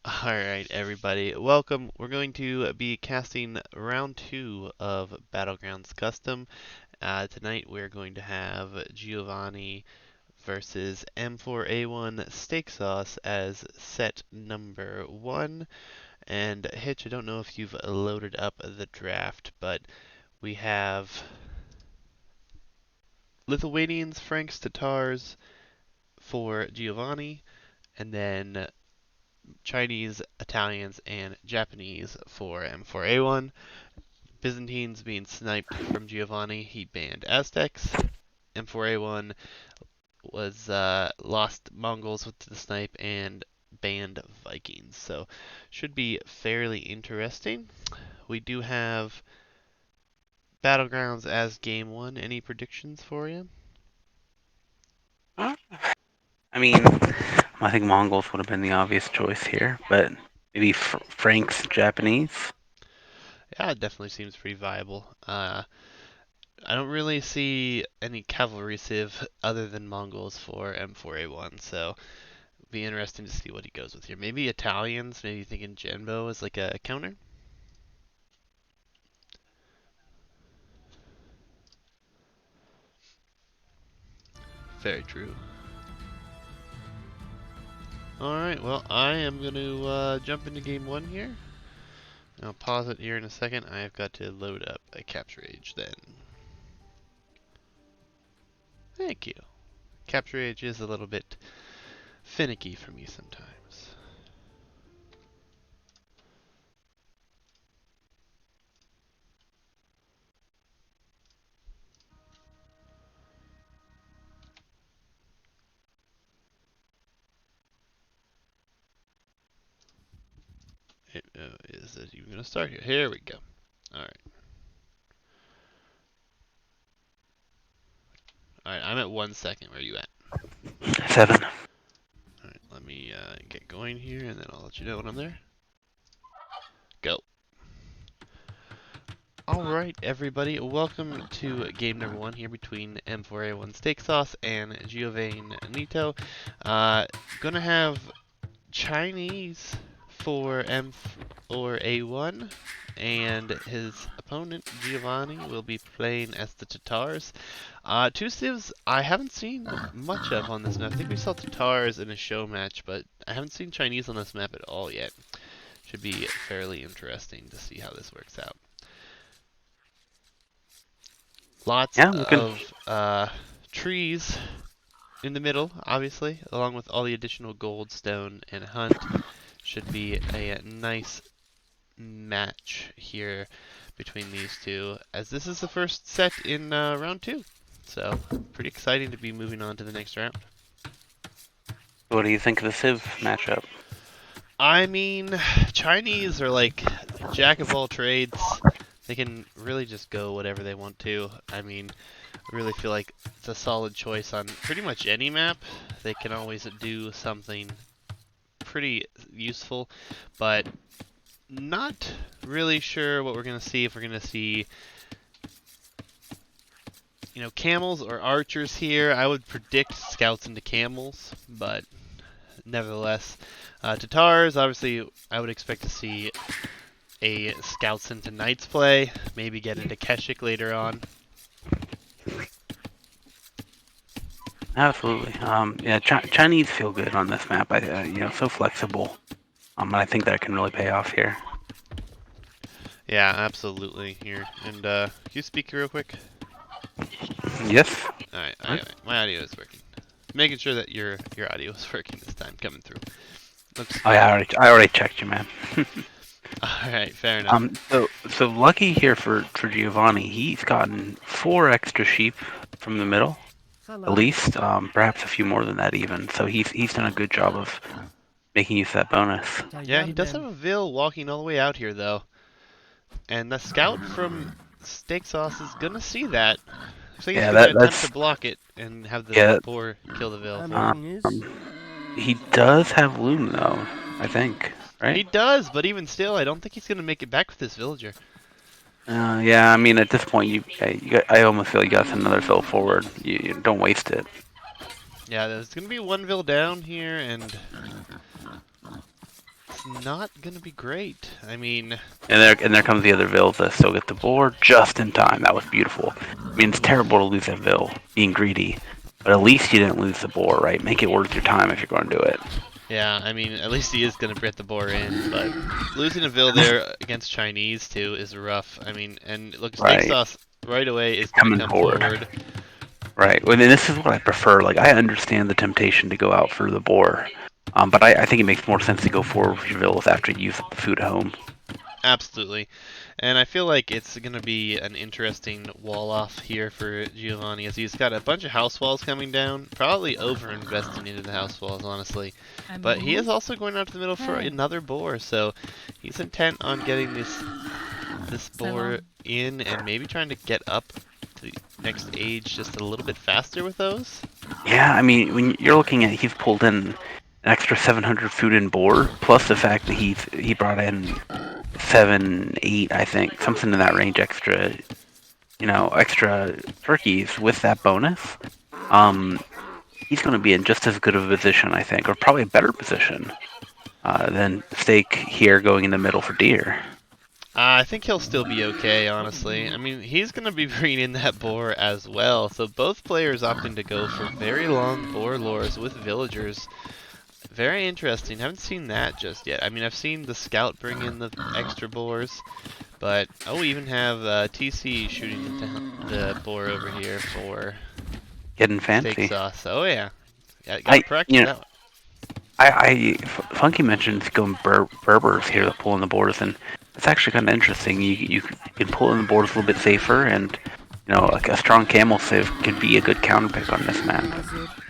Alright, everybody, welcome. We're going to be casting round 2 of Battlegrounds Custom. Tonight we're going to have Giovanni versus M4a1steaksause as set number 1. And Hitch, I don't know if you've loaded up the draft, but we have Lithuanians, Franks, Tatars for Giovanni, and then Chinese, Italians, and Japanese for M4A1. Byzantines being sniped from Giovanni. He banned Aztecs. M4A1 was lost Mongols with the snipe and banned Vikings. So should be fairly interesting. We do have Battlegrounds as game 1. Any predictions for you? I mean, I think Mongols would have been the obvious choice here, but maybe Franks, Japanese. Yeah, it definitely seems pretty viable. I don't really see any cavalry civ other than Mongols for M4A1, so it'll be interesting to see what he goes with here. Maybe Italians, maybe thinking Genbo as like a counter. Very true. Alright, well, I am going to jump into game 1 here. I'll pause it here in a second. I've got to load up a capture age then. Thank you. Capture age is a little bit finicky for me sometimes. Is it even going to start here? Here we go. Alright. Alright, I'm at 1 second. Where are you at? 7. Alright, let me get going here and then I'll let you know when I'm there. Go. Alright, everybody, welcome to game number 1 here between M4a1steaksause and Giovanepgneto. Gonna have Chinese for M4a1, and his opponent Giovanni will be playing as the Tatars. Two civs I haven't seen much of on this map. I think we saw Tatars in a show match, but I haven't seen Chinese on this map at all yet. Should be fairly interesting to see how this works out. Lots Yeah, of trees in the middle, obviously, along with all the additional gold, stone, and hunt. Should be a nice match here between these two, as this is the first set in round 2. So, pretty exciting to be moving on to the next round. What do you think of the Civ matchup? I mean, Chinese are like jack of all trades. They can really just go whatever they want to. I mean, I really feel like it's a solid choice on pretty much any map. They can always do something pretty useful, but not really sure what we're going to see. If we're going to see, camels or archers here. I would predict scouts into camels, but nevertheless, Tatars, obviously, I would expect to see a scouts into knights play, maybe get into Keshik later on. Absolutely. Yeah, Chinese feel good on this map. So flexible. And I think that can really pay off here. Yeah, absolutely here. And can you speak real quick? Yes. Alright, my audio is working. Making sure that your audio is working this time, coming through. Let's Oh yeah, I already checked you, man. Alright, fair enough. So lucky here for Giovanni, he's gotten 4 extra sheep from the middle, at least. Perhaps a few more than that even. So he's done a good job of making use of that bonus. Yeah, he does have a Vil walking all the way out here, though. And the scout from Steak Sauce is gonna see that. So he's Yeah, gonna attempt that's to block it and have the yeah. boar kill the Vil. He does have loom though, I think, He right? does, but even still, I don't think he's gonna make it back with this villager. Yeah, I mean at this point I almost feel you got another fill forward. You don't waste it. Yeah, there's gonna be one Vil down here, and it's not gonna be great. I mean, And there comes the other Vil to still get the board just in time. That was beautiful. I mean, it's terrible to lose that Vil, being greedy, but at least you didn't lose the boar, right? Make it worth your time if you're going to do it. yeah, I mean, at least he is gonna get the boar in, but losing a Vil there against Chinese too is rough. I mean, and look, Steak Right. Sauce right away is gonna Coming come forward. forward. Right. Well, then this is what I prefer. Like, I understand the temptation to go out for the boar, but I think it makes more sense to go forward with your Vils after you use up the food at home. Absolutely. And I feel like it's going to be an interesting wall off here for Giovanni as he's got a bunch of house walls coming down, probably over investing into the house walls, honestly. But he is also going out to the middle for another boar, so he's intent on getting this boar in and maybe trying to get up to the next age just a little bit faster with those. Yeah, I mean, when you're looking at, he's pulled in an extra 700 food and boar, plus the fact that he brought in 7, 8, I think, something in that range extra, extra turkeys with that bonus. He's going to be in just as good of a position, I think, or probably a better position than Steak here going in the middle for deer. I think he'll still be okay, honestly. I mean, he's going to be bringing in that boar as well. So both players opting to go for very long boar lures with villagers. Very interesting. Haven't seen that just yet. I mean, I've seen the scout bring in the extra boars, but we even have TC shooting the boar over here for Getting steak fancy. sauce. Oh yeah, got practice that one. Funky mentioned going Berbers here, pulling the boars, and it's actually kind of interesting. You can pull in the boars a little bit safer, and like a strong camel sieve could be a good counter pick on this map.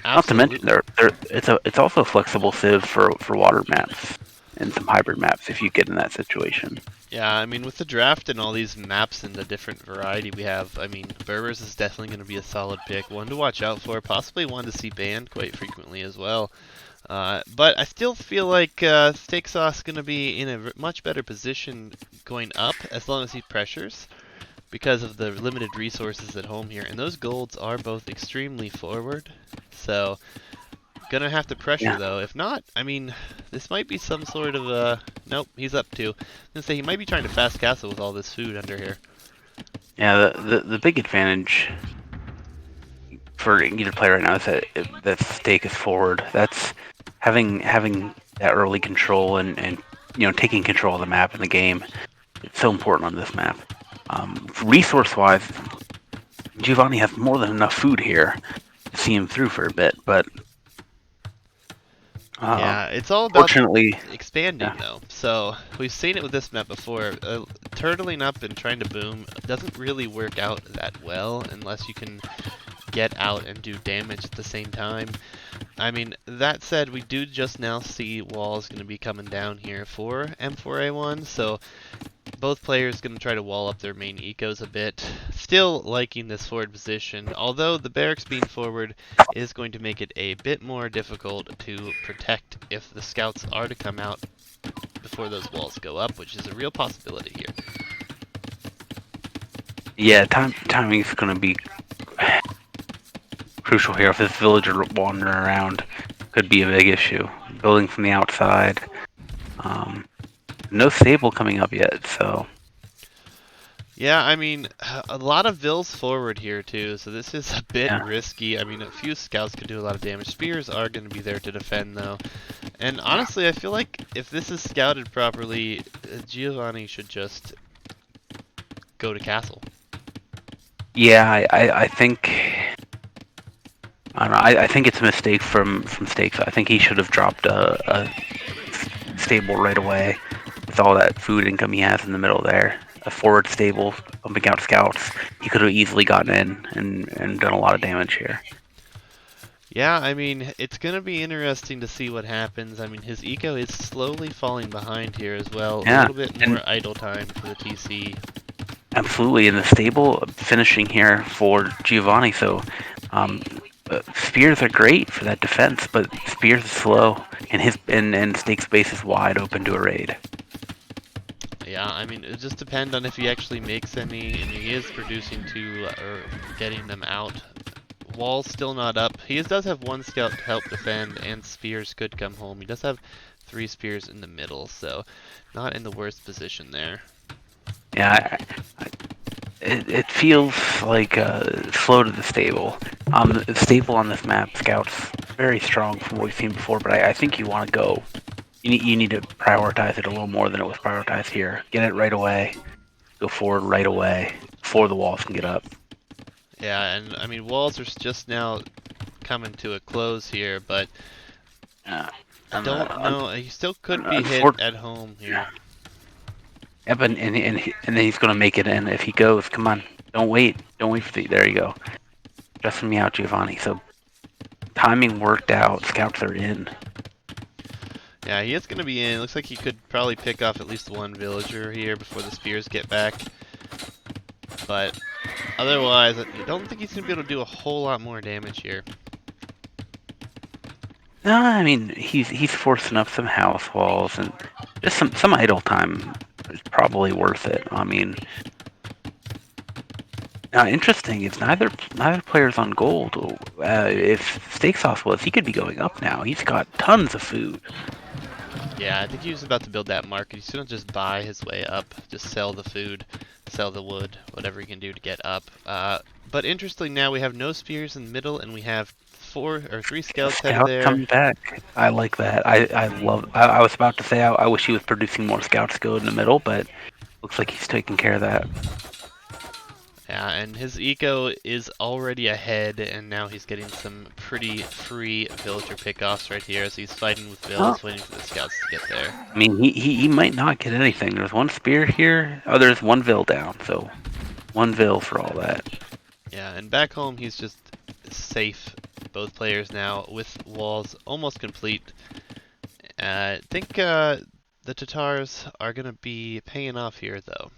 Absolutely. Not to mention, it's also a flexible sieve for water maps and some hybrid maps if you get in that situation. Yeah, I mean, with the draft and all these maps and the different variety we have, I mean, Berbers is definitely going to be a solid pick. One to watch out for, possibly one to see banned quite frequently as well. But I still feel like Steak Sauce is going to be in a much better position going up as long as he pressures because of the limited resources at home here. And those golds are both extremely forward. So, gonna have to pressure though. If not, I mean, this might be some sort of nope, he's up too. I'm gonna say he might be trying to fast castle with all this food under here. Yeah, the big advantage for either player right now is that Steak is forward. That's having that early control and taking control of the map and the game. It's so important on this map. Resource-wise, Giovanni has more than enough food here to see him through for a bit, but yeah, it's all about fortunately expanding though. So we've seen it with this map before. Turtling up and trying to boom doesn't really work out that well unless you can get out and do damage at the same time. I mean, that said, we do just now see walls going to be coming down here for M4a1, so both players going to try to wall up their main ecos a bit. Still liking this forward position, although the barracks being forward is going to make it a bit more difficult to protect if the scouts are to come out before those walls go up, which is a real possibility here. Yeah, timing is going to be crucial here. If this villager wandering around could be a big issue. Building from the outside. No stable coming up yet, so. Yeah, I mean, a lot of Vils forward here too, so this is a bit risky. I mean, a few scouts could do a lot of damage. Spears are going to be there to defend though. And honestly, I feel like if this is scouted properly, Giovanni should just go to castle. Yeah, I think. I don't know. I think it's a mistake from Stakes. I think he should have dropped a stable right away with all that food income he has in the middle there. A forward stable, pumping out scouts. He could have easily gotten in and done a lot of damage here. Yeah, I mean, it's going to be interesting to see what happens. I mean, his eco is slowly falling behind here as well. Yeah, a little bit more idle time for the TC. Absolutely, and the stable finishing here for Giovanni. So spears are great for that defense, but spears is slow, and Stakes base is wide open to a raid. Yeah, I mean, it just depends on if he actually makes any, and he is producing to, or getting them out wall's still not up. He does have one scout to help defend, and spears could come home. He does have 3 spears in the middle, so not in the worst position there. Yeah, it feels like slow to the stable. The stable on this map, Scout's very strong from what we've seen before, but I think you want to go. You need to prioritize it a little more than it was prioritized here. Get it right away. Go forward right away before the walls can get up. Yeah, and I mean, walls are just now coming to a close here, but I don't know. He still could be hit at home here. Yeah, but and then he's gonna make it. And if he goes, come on, don't wait for the. There you go. Stressing me out, Giovanni. So timing worked out. Scouts are in. Yeah, he is going to be in. Looks like he could probably pick off at least one villager here before the spears get back. But otherwise, I don't think he's going to be able to do a whole lot more damage here. No, I mean he's forcing up some house walls and just some idle time is probably worth it. I mean, now interesting is neither player's on gold. If Steaksause was, he could be going up now. He's got tons of food. Yeah, I think he was about to build that market. He's going to just buy his way up, just sell the food, sell the wood, whatever he can do to get up. But interestingly, now we have no spears in the middle, and we have 3 scouts headed there. Coming back. I like that. I love. I was about to say I wish he was producing more scouts go in the middle, but looks like he's taking care of that. Yeah, and his eco is already ahead, and now he's getting some pretty free villager pickoffs right here as he's fighting with vills, waiting for the scouts to get there. I mean, he might not get anything. There's one spear here. Oh, there's one vill down, so one vill for all that. Yeah, and back home he's just safe. Both players now with walls almost complete. I think the Tatars are going to be paying off here, though.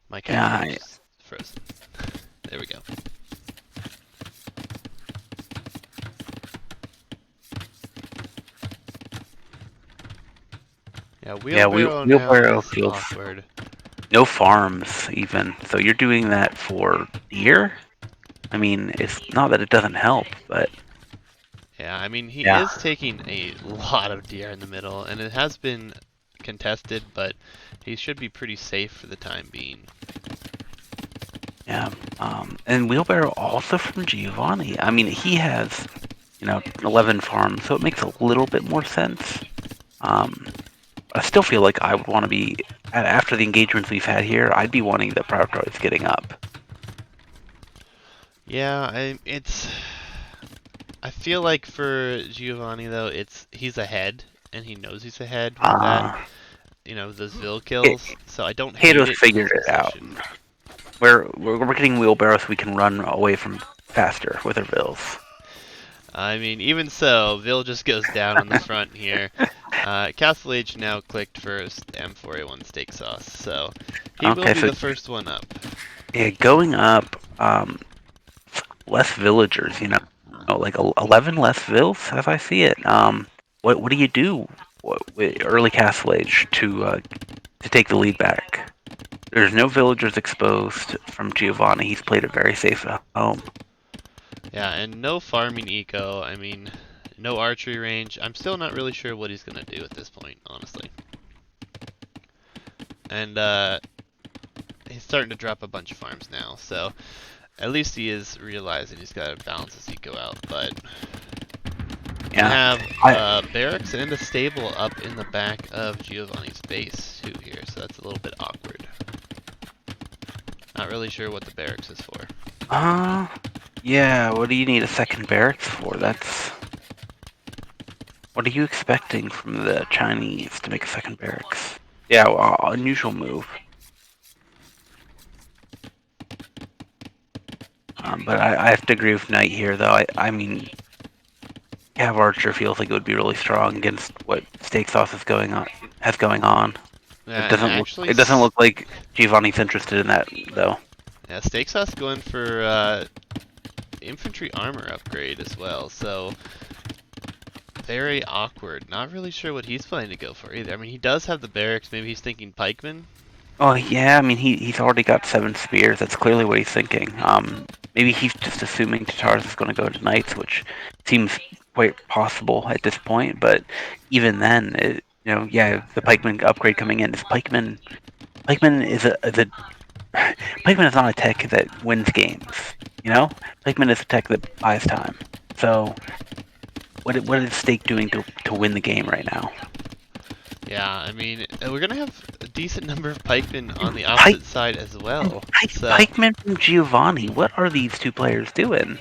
My camera is frozen. There we go. Yeah, wheelbarrow feels awkward. No farms even. So you're doing that for deer? I mean, it's not that it doesn't help, but yeah, I mean he is taking a lot of deer in the middle, and it has been contested, but he should be pretty safe for the time being. Yeah, and wheelbarrow also from Giovanni. I mean, he has, 11 farms, so it makes a little bit more sense. I still feel like I would want to be, after the engagements we've had here, I'd be wanting the prioritize getting up. Yeah, I feel like for Giovanni though, he's ahead, and he knows he's ahead with that, those vill kills. So I don't hate it. Figured it out. We're getting wheelbarrows so we can run away from faster with our vills. I mean, even so, vill just goes down on the front here. Castle Age now clicked first, M4a1steaksause, so he will be the first one up. Yeah, going up, less villagers, like 11 less vills as I see it. What do you do with early Castle Age to take the lead back? There's no villagers exposed from Giovanni. He's played it very safe at home. Yeah, and no farming eco. I mean, no archery range. I'm still not really sure what he's going to do at this point, honestly. And he's starting to drop a bunch of farms now, so at least he is realizing he's got to balance his eco out. But we have barracks and a stable up in the back of Giovanni's base too here, so that's a little bit awkward. Not really sure what the barracks is for. Yeah, what do you need a second barracks for? What are you expecting from the Chinese to make a second barracks? Yeah, well, unusual move. But I have to agree with Knight here, though. I mean, Cav Archer feels like it would be really strong against what Steaksause has going on. Yeah, it doesn't look like Giovanni's interested in that, though. Yeah, Steaksause going for infantry armor upgrade as well, so very awkward. Not really sure what he's planning to go for either. I mean, he does have the barracks. Maybe he's thinking pikemen. Oh yeah, I mean he's already got 7 spears. That's clearly what he's thinking. Maybe he's just assuming Tatars is going to go to knights, which seems quite possible at this point. But even then, yeah, the pikeman upgrade coming in. Pikeman is a pikeman is not a tech that wins games. You know, pikeman is a tech that buys time. So what is Stake doing to win the game right now? Yeah, I mean, we're gonna have a decent number of pikemen on the Pike opposite side as well. So, Pikeman from Giovanni. What are these two players doing?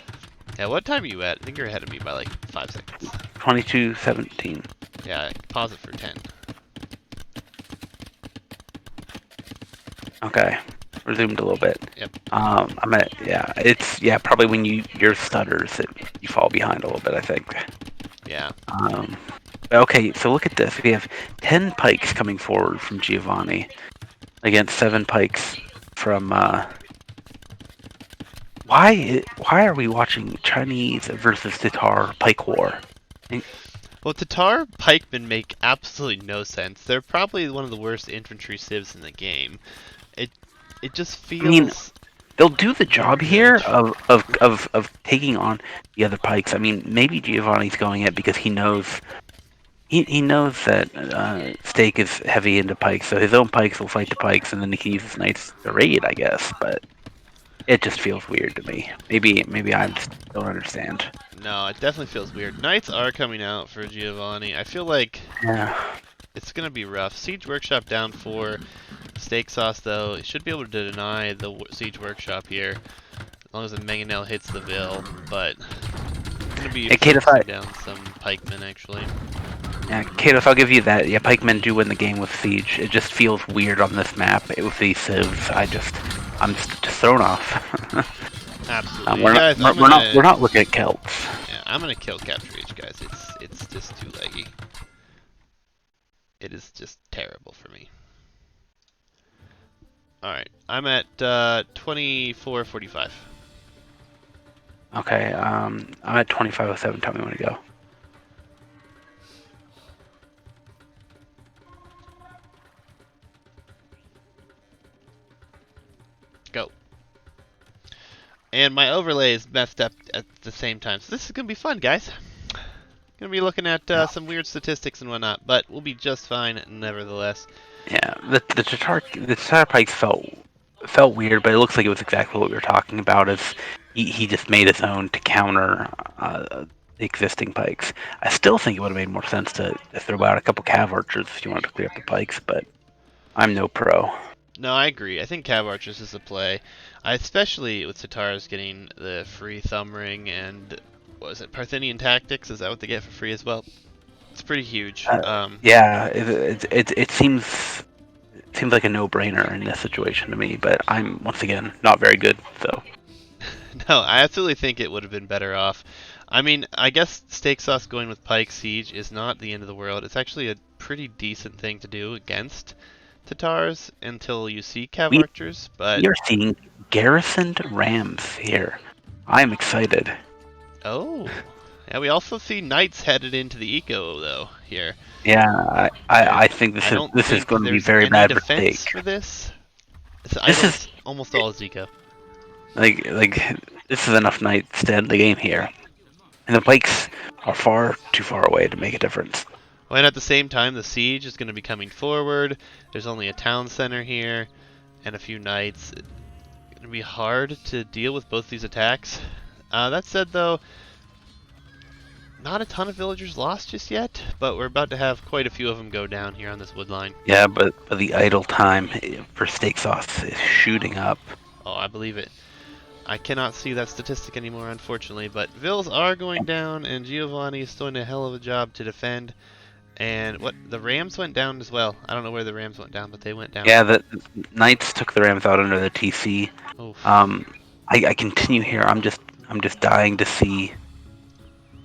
yeah, what time are you at? I think you're ahead of me by like 5 seconds. 22-17. Yeah, pause it for 10. Okay, resumed a little bit. Yep. I'm at yeah, probably when your stutters you fall behind a little bit, I think. Yeah. Okay, so look at this. We have 10 pikes coming forward from Giovanni against 7 pikes from. Why are we watching Chinese versus Tatar pike war? Well, Tatar pikemen make absolutely no sense. They're probably one of the worst infantry civs in the game. It it just I mean, feels they'll do the no job here good. of taking on the other pikes. I mean, maybe Giovanni's going it because he knows that Stake is heavy into pikes, so his own pikes will fight the pikes, and then he can use his knights to raid, I guess. But it just feels weird to me. Maybe I just don't understand. No, it definitely feels weird. Knights are coming out for Giovanni. I feel like Yeah. it's gonna be rough. Siege Workshop down for Steak Sauce though. He should be able to deny the Siege Workshop here, as long as the Mangonel hits the Vil. But gonna be Hey, Kate, focusing down some pikemen actually. yeah, Katos, I'll give you that. Yeah, pikemen do win the game with siege. It just feels weird on this map with these civs. I'm just thrown off. Absolutely, we're not guys. we're, we're not looking at Celts. Yeah, I'm gonna kill Capture Reach, guys. It's just too leggy. It is just terrible for me. All right, I'm at 24:45. Okay, I'm at 2507. Tell me when to go. Go. And my overlay is messed up at the same time, so this is gonna be fun, guys. Gonna be looking at some weird statistics and whatnot, but we'll be just fine nevertheless. Yeah, the Tatar pikes felt weird, but it looks like it was exactly what we were talking about. Is he just made his own to counter the existing pikes. I still think it would have made more sense to throw out a couple cav archers if you wanted to clear up the pikes, but I'm no pro. No, I agree. I think Cav Archers is a play. Especially with Tatars getting the free thumb ring and what was it, Parthenian Tactics? Is that what they get for free as well? It's pretty huge. Yeah, it seems like a no-brainer in this situation to me, but I'm once again not very good, so. No, I absolutely think it would have been better off. I mean, I guess Steak Sauce going with Pike Siege is not the end of the world. It's actually a pretty decent thing to do against Tatars until you see Cav We Archers, but we are seeing garrisoned rams here. I'm excited. oh. Yeah, we also see Knights headed into the eco though here. Yeah, I think I don't this is think going to be there's very any bad for defense Stake. for this. It's This is almost all is eco. like this is enough knights to end the game here, and the pikes are far too far away to make a difference. Well, and at the same time, the siege is going to be coming forward. There's only a town center here and a few knights. It's going to be hard to deal with both these attacks. That said, though, not a ton of villagers lost just yet, but we're about to have quite a few of them go down here on this wood line. Yeah, but the idle time for Steak Sauce is shooting up. Oh, I believe it. I cannot see that statistic anymore, unfortunately, but Vils are going down, and Giovanni is doing a hell of a job to defend. And what the Rams went down as well. I don't know where the Rams went down, but they went down. Yeah, the Knights took the Rams out under the TC. Oof. I continue here. I'm just dying to see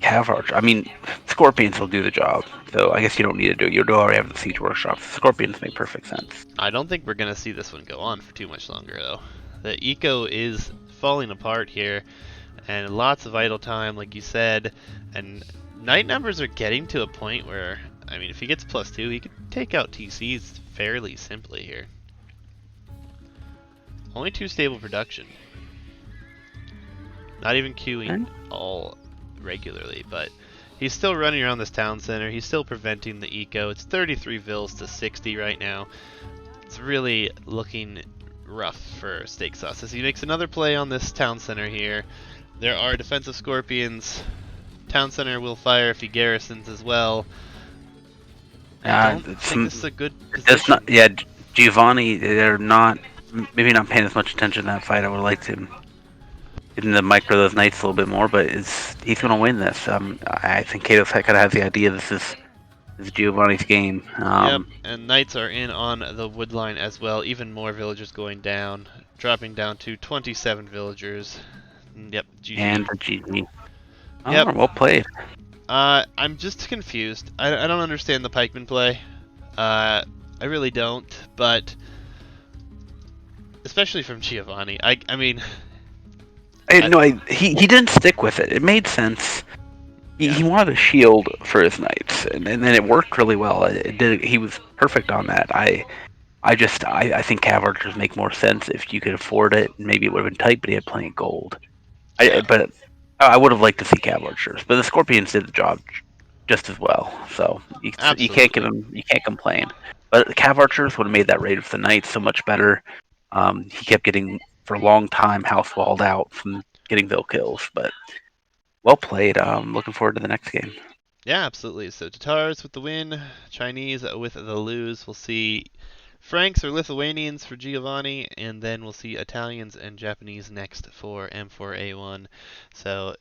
Cav Archer. I mean, Scorpions will do the job, so I guess you don't need to do it. You do already have the Siege Workshop. Scorpions make perfect sense. I don't think we're gonna see this one go on for too much longer, though. The eco is falling apart here, and lots of idle time, like you said, and night numbers are getting to a point where, I mean, if he gets +2, he could take out TCs fairly simply here. Only 2 stable production. Not even queuing Okay. all regularly, but he's still running around this town center. He's still preventing the eco. It's 33 vills to 60 right now. It's really looking rough for steaksause. As he makes another play on this town center here. There are defensive scorpions. Town center will fire if he garrisons as well. I don't think this is a good That's not. position. Yeah, Giovanni. They're not. Maybe not paying as much attention to that fight. I would like to get him to micro those knights a little bit more, but he's going to win this. I think Kato's kind of has the idea this is Giovanni's game. Yep, and knights are in on the wood line as well. Even more villagers going down, dropping down to 27 villagers. Yep, GG. And the GG. Yep. Oh, well played. I'm just confused. I don't understand the pikeman play. I really don't, but especially from Giovanni. I mean, He didn't stick with it. It made sense. He wanted a shield for his knights, and then it worked really well. It did. He was perfect on that. I think cav archers make more sense if you could afford it. Maybe it would have been tight, but he had plenty of gold. Yeah. But I would have liked to see cav archers, but the scorpions did the job just as well. So you can't Absolutely. you can't complain. But the cav archers would have made that raid with the knights so much better. He kept getting for a long time house walled out from getting Vil kills, but well played. Looking forward to the next game. Yeah, absolutely. So Tatars with the win, Chinese with the lose. We'll see Franks or Lithuanians for Giovanni, and then we'll see Italians and Japanese next for M4a1. So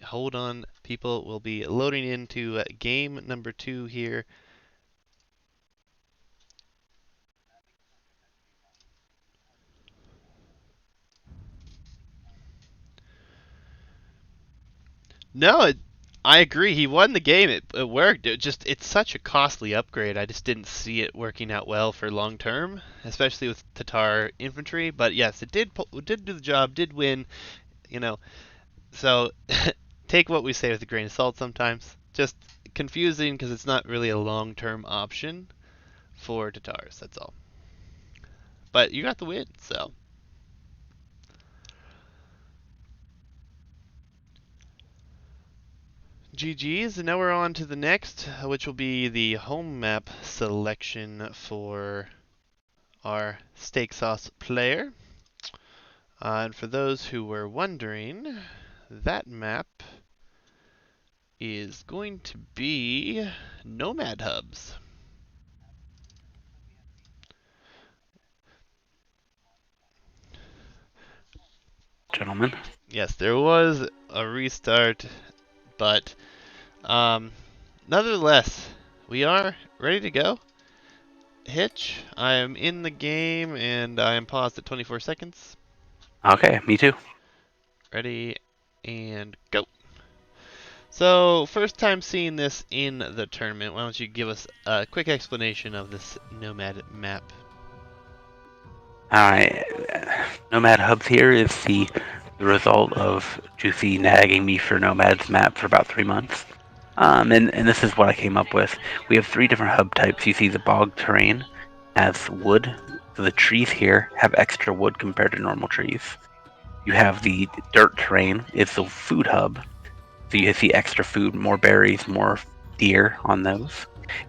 hold on, people. We'll be loading into game number 2 here. No, I agree. He won the game. It worked. It's such a costly upgrade. I just didn't see it working out well for long term, especially with Tatar infantry. But yes, it did do the job. Did win. You know, so take what we say with a grain of salt sometimes. Just confusing because it's not really a long term option for Tatars. That's all. But you got the win, so. GG's, and now we're on to the next, which will be the home map selection for our steak sauce player. And for those who were wondering, that map is going to be Nomad Hubs. Gentlemen. Yes, there was a restart, but nonetheless, we are ready to go. Hitch, I am in the game and I am paused at 24 seconds. Okay, me too. Ready and go. So, first time seeing this in the tournament. Why don't you give us a quick explanation of this Nomad map? Alright, Nomad Hubs here is the result of Juicy nagging me for Nomad's map for about 3 months. And this is what I came up with. We have 3 different hub types. You see the bog terrain has wood. So the trees here have extra wood compared to normal trees. You have the dirt terrain. It's the food hub. So you see extra food, more berries, more deer on those.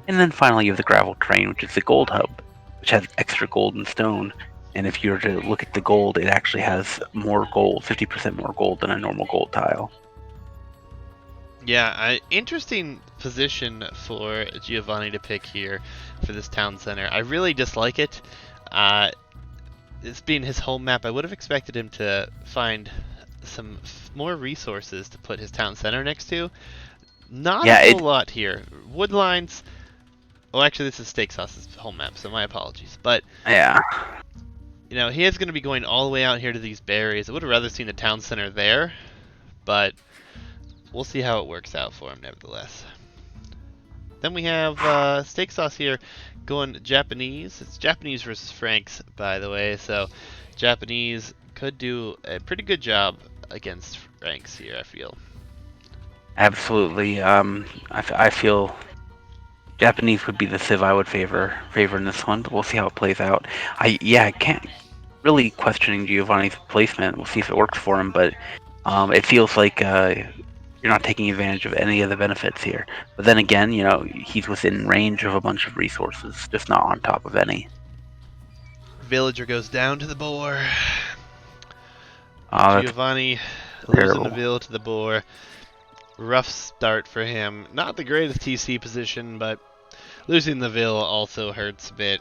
And then finally you have the gravel terrain, which is the gold hub, which has extra gold and stone. And if you were to look at the gold, it actually has more gold, 50% more gold than a normal gold tile. Yeah, interesting position for Giovanni to pick here for this town center. I really dislike it. This being his home map, I would have expected him to find some more resources to put his town center next to. Not a whole lot here. Woodlines. Oh, actually, this is Steak Sauce's home map, so my apologies. But yeah, he is going to be going all the way out here to these berries. I would have rather seen the town center there, but we'll see how it works out for him, nevertheless. Then we have Steak Sauce here going Japanese. It's Japanese versus Franks, by the way, so Japanese could do a pretty good job against Franks here, I feel. Absolutely. I feel Japanese would be the civ I would favor in this one, but we'll see how it plays out. I can't. really questioning Giovanni's placement. We'll see if it works for him, but it feels like you're not taking advantage of any of the benefits here. But then again, you know, he's within range of a bunch of resources, just not on top of any. Villager goes down to the boar. That's Giovanni losing the terrible. Vill to the boar. Rough start for him. Not the greatest TC position, but losing the Vill also hurts a bit.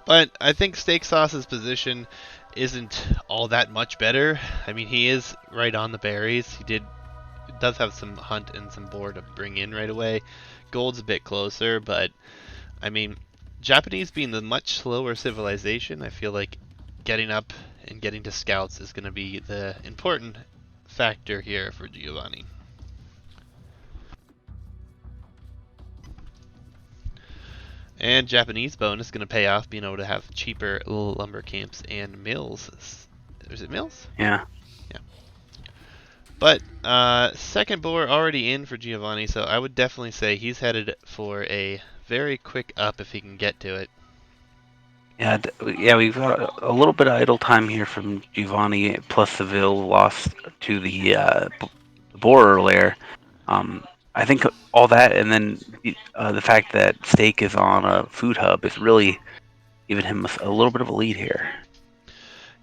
But I think Steaksauce's position isn't all that much better. I mean, he is right on the berries. Does have some hunt and some boar to bring in right away. Gold's a bit closer, but I mean, Japanese being the much slower civilization, I feel like getting up and getting to scouts is going to be the important factor here for Giovanni. And Japanese bone is going to pay off being able to have cheaper lumber camps and mills. Is it mills? Yeah. Yeah. But second boar already in for Giovanni, so I would definitely say he's headed for a very quick up if he can get to it. Yeah, yeah, we've got a little bit of idle time here from Giovanni, plus Seville lost to the borer lair. I think all that, and then the fact that Steak is on a food hub is really giving him a little bit of a lead here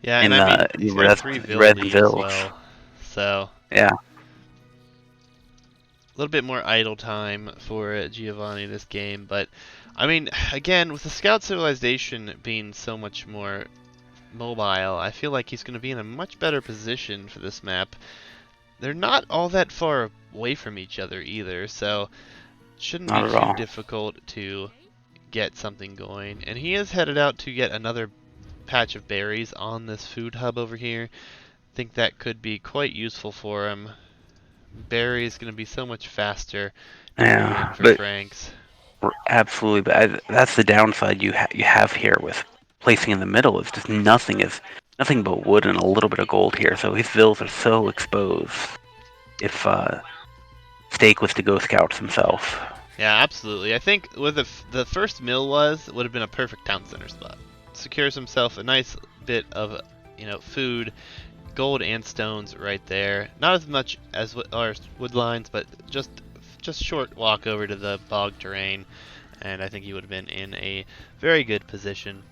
Yeah, and in I mean, he's got a res, 3 Vill res and lead as Vills. well. So, Yeah, a little bit more idle time for Giovanni this game. But, I mean, again, with the Scout Civilization being so much more mobile, I feel like he's going to be in a much better position for this map. They're not all that far away from each other either, so it shouldn't be not at too all. difficult to get something going. And he is headed out to get another patch of berries on this food hub over here. I think that could be quite useful for him. Berry is going to be so much faster to bring in Yeah, for but Franks. absolutely. But that's the downside you have here with placing in the middle. Is just nothing but wood and a little bit of gold here. So his Vills are so exposed. If Steak was to go scouts himself. Yeah, absolutely. I think what the first mill would have been a perfect town center spot. Secures himself a nice bit of, food, gold and stones right there. Not as much as our wood lines, but just short walk over to the bog terrain, and I think he would have been in a very good position.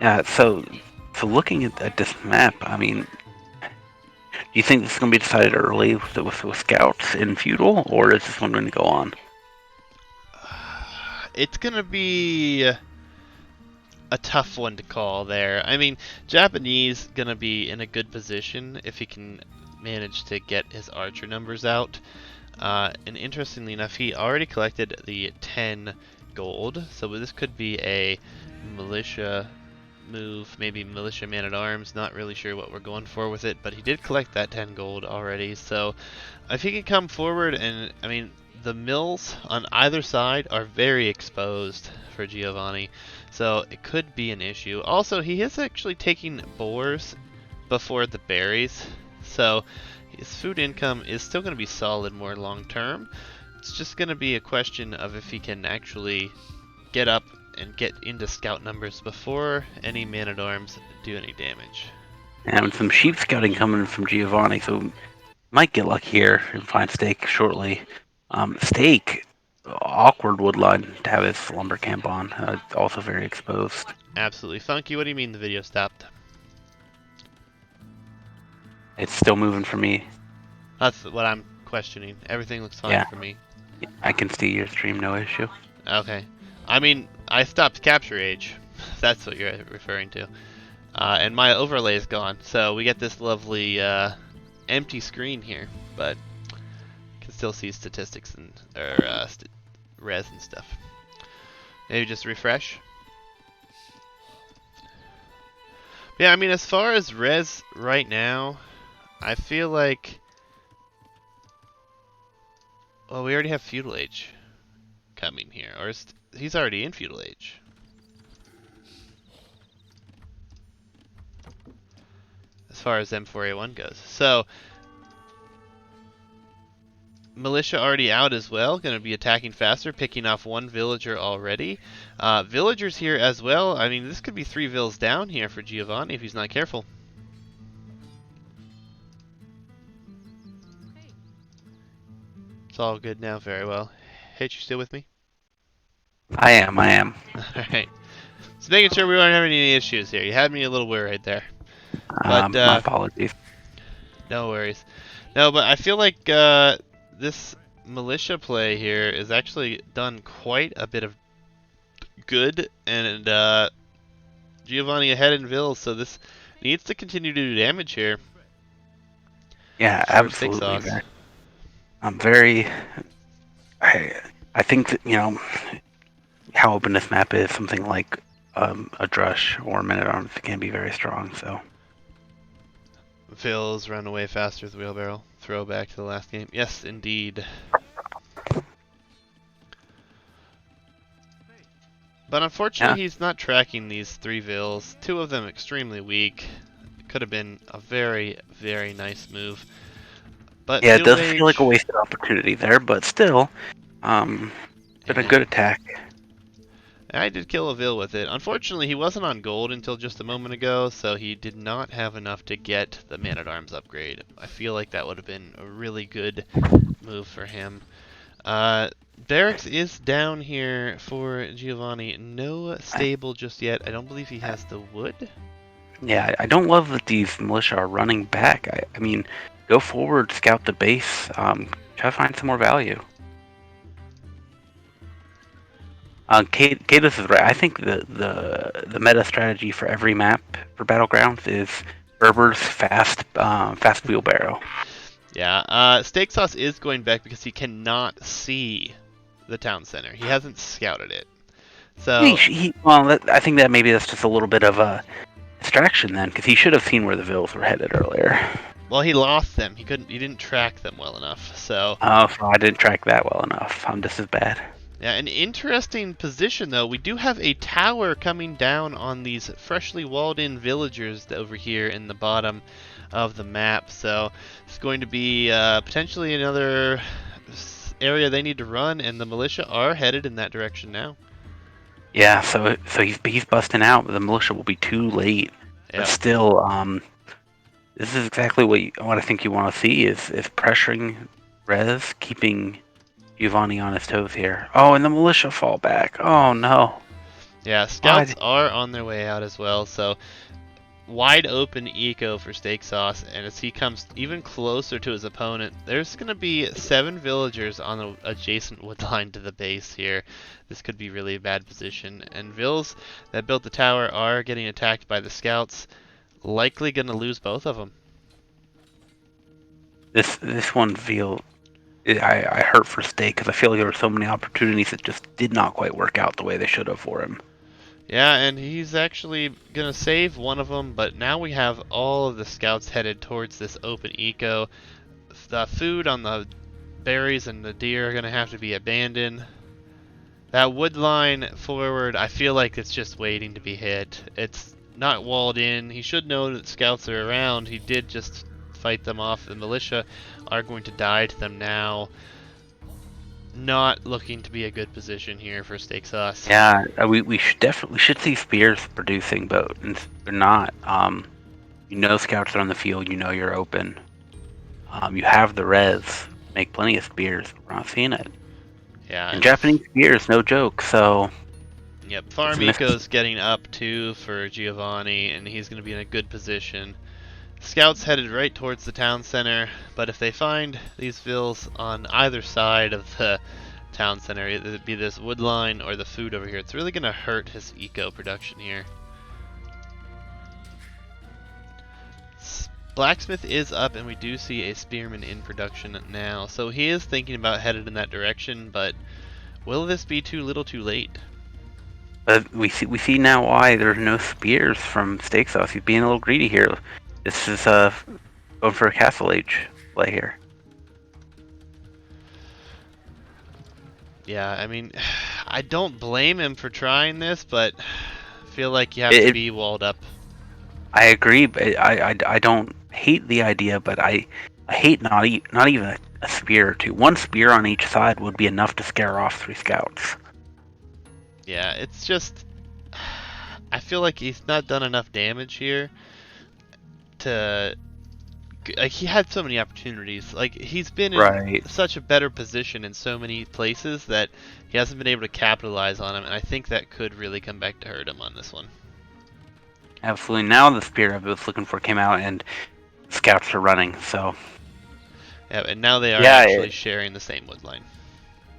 Yeah. So looking at this map, I mean, do you think this is going to be decided early with scouts in feudal, or is this one going to go on? It's gonna be a tough one to call there. I mean, Japanese gonna be in a good position if he can manage to get his archer numbers out. And interestingly enough, he already collected the 10 gold, so this could be a militia move, maybe militia man-at-arms, not really sure what we're going for with it, but he did collect that 10 gold already, so if he can come forward, and I mean, the mills on either side are very exposed for Giovanni, so it could be an issue. Also, he is actually taking boars before the berries, so his food income is still going to be solid more long term. It's just going to be a question of if he can actually get up and get into scout numbers before any man-at-arms do any damage. And some sheep scouting coming from Giovanni, so might get lucky here and find Steak shortly. Steak, awkward woodline to have his lumber camp on, also very exposed. Absolutely. Funky, what do you mean the video stopped? It's still moving for me. That's what I'm questioning. Everything looks fine Yeah, for me. I can see your stream, no issue. Okay. I mean, I stopped capture age. That's what you're referring to. And my overlay is gone, so we get this lovely empty screen here, but can still see statistics and res and stuff. Maybe just refresh. But yeah, I mean, as far as res right now, I feel like, well, we already have feudal age coming here, or he's already in feudal age. As far as M4a1 goes. So, militia already out as well, going to be attacking faster, picking off one villager already. Villagers here as well. I mean, this could be 3 vills down here for Giovanni if he's not careful. It's all good now, very well. Hitch, you still with me? I am. Alright. Just making sure we weren't having any issues here. You had me a little worried there. But, My apologies. no worries. No, but I feel like this militia play here is actually done quite a bit of good, and Giovanni ahead in vills, so this needs to continue to do damage here. Yeah, absolutely. I'm very. I think that, how open this map is, something like a Drush or a Man-at-Arms can be very strong. So Vills run away faster with the wheelbarrow. Throwback to the last game. Yes, indeed. But unfortunately, he's not tracking these 3 vills. 2 of them extremely weak. Could have been a very, very nice move. But yeah, it does feel like a wasted opportunity there, but still, been a good attack. I did kill a vill with it. Unfortunately, he wasn't on gold until just a moment ago, so he did not have enough to get the Man-at-Arms upgrade. I feel like that would have been a really good move for him. Barracks is down here for Giovanni. No stable just yet. I don't believe he has the wood. Yeah, I don't love that these militia are running back. I mean, go forward, scout the base, try to find some more value. Kados is right. I think the meta strategy for every map for Battlegrounds is Berber's fast wheelbarrow. Yeah, Steaksause is going back because he cannot see the town center. He hasn't scouted it. So I think that maybe that's just a little bit of a distraction then, because he should have seen where the vills were headed earlier. Well, he lost them. He didn't track them well enough. So I didn't track that well enough. I'm just as bad. Yeah, an interesting position though. We do have a tower coming down on these freshly walled in villagers over here in the bottom of the map. So it's going to be potentially another area they need to run, and the militia are headed in that direction now. Yeah, so he's busting out, but the militia will be too late. Yep. But still, this is exactly what I think you want to see is pressuring Rez, keeping Giovanni on his toes here. Oh, and the militia fall back. Oh no. Yeah, scouts are on their way out as well, so wide open eco for Steaksause, and as he comes even closer to his opponent, there's going to be 7 villagers on the adjacent wood line to the base here. This could be really a bad position, and vills that built the tower are getting attacked by the scouts, likely going to lose both of them. This one feels... I hurt for Steak because I feel like there were so many opportunities that just did not quite work out the way they should have for him. Yeah, and he's actually going to save one of them, but now we have all of the scouts headed towards this open eco. The food on the berries and the deer are going to have to be abandoned. That wood line forward, I feel like it's just waiting to be hit. It's not walled in. He should know that scouts are around. He did just fight them off. The militia are going to die to them now. Not looking to be a good position here for Steaksause. Yeah, we should see spears producing, but they're not. Scouts are on the field. You're open. You have the res. Make plenty of spears. We're not seeing it. Yeah. And Japanese spears, no joke. So. Yep, Farm Eco's getting up too for Giovanni, and he's going to be in a good position. Scouts headed right towards the town center, but if they find these vills on either side of the town center, either it be this wood line or the food over here, it's really going to hurt his eco production here. Blacksmith is up, and we do see a spearman in production now, so he is thinking about headed in that direction, but will this be too little too late? We see now why there's no spears from Steaksause. He's being a little greedy here. This is going for a Castle Age play here. Yeah, I mean, I don't blame him for trying this, but I feel like you have to be walled up. I agree, but I don't hate the idea, but I hate not even a spear or two. One spear on each side would be enough to scare off 3 scouts. Yeah, it's just I feel like he's not done enough damage here to like he had so many opportunities. Like he's been in Right. such a better position in so many places that he hasn't been able to capitalize on him, and I think that could really come back to hurt him on this one. Absolutely. Now the spear I was looking for came out, and scouts are running. So Yeah, and now they are yeah, actually sharing the same wood line.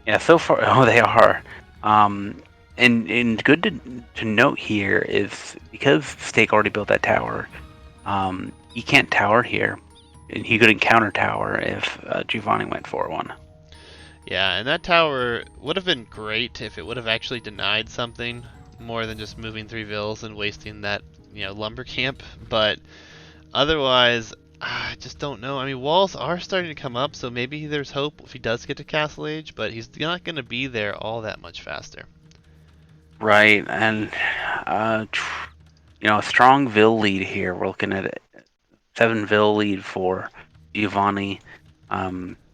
yeah. So far, oh, they are. And good to note here is because Steak already built that tower. He can't tower here, and he couldn't counter tower if Giovanni went for one. Yeah, and that tower would have been great if it would have actually denied something more than just moving 3 vills and wasting that, lumber camp. But otherwise, I just don't know. I mean, walls are starting to come up, so maybe there's hope if he does get to Castle Age, but he's not going to be there all that much faster. Right, and a strong Vil lead here. We're looking at 7 Vil lead for Giovanni.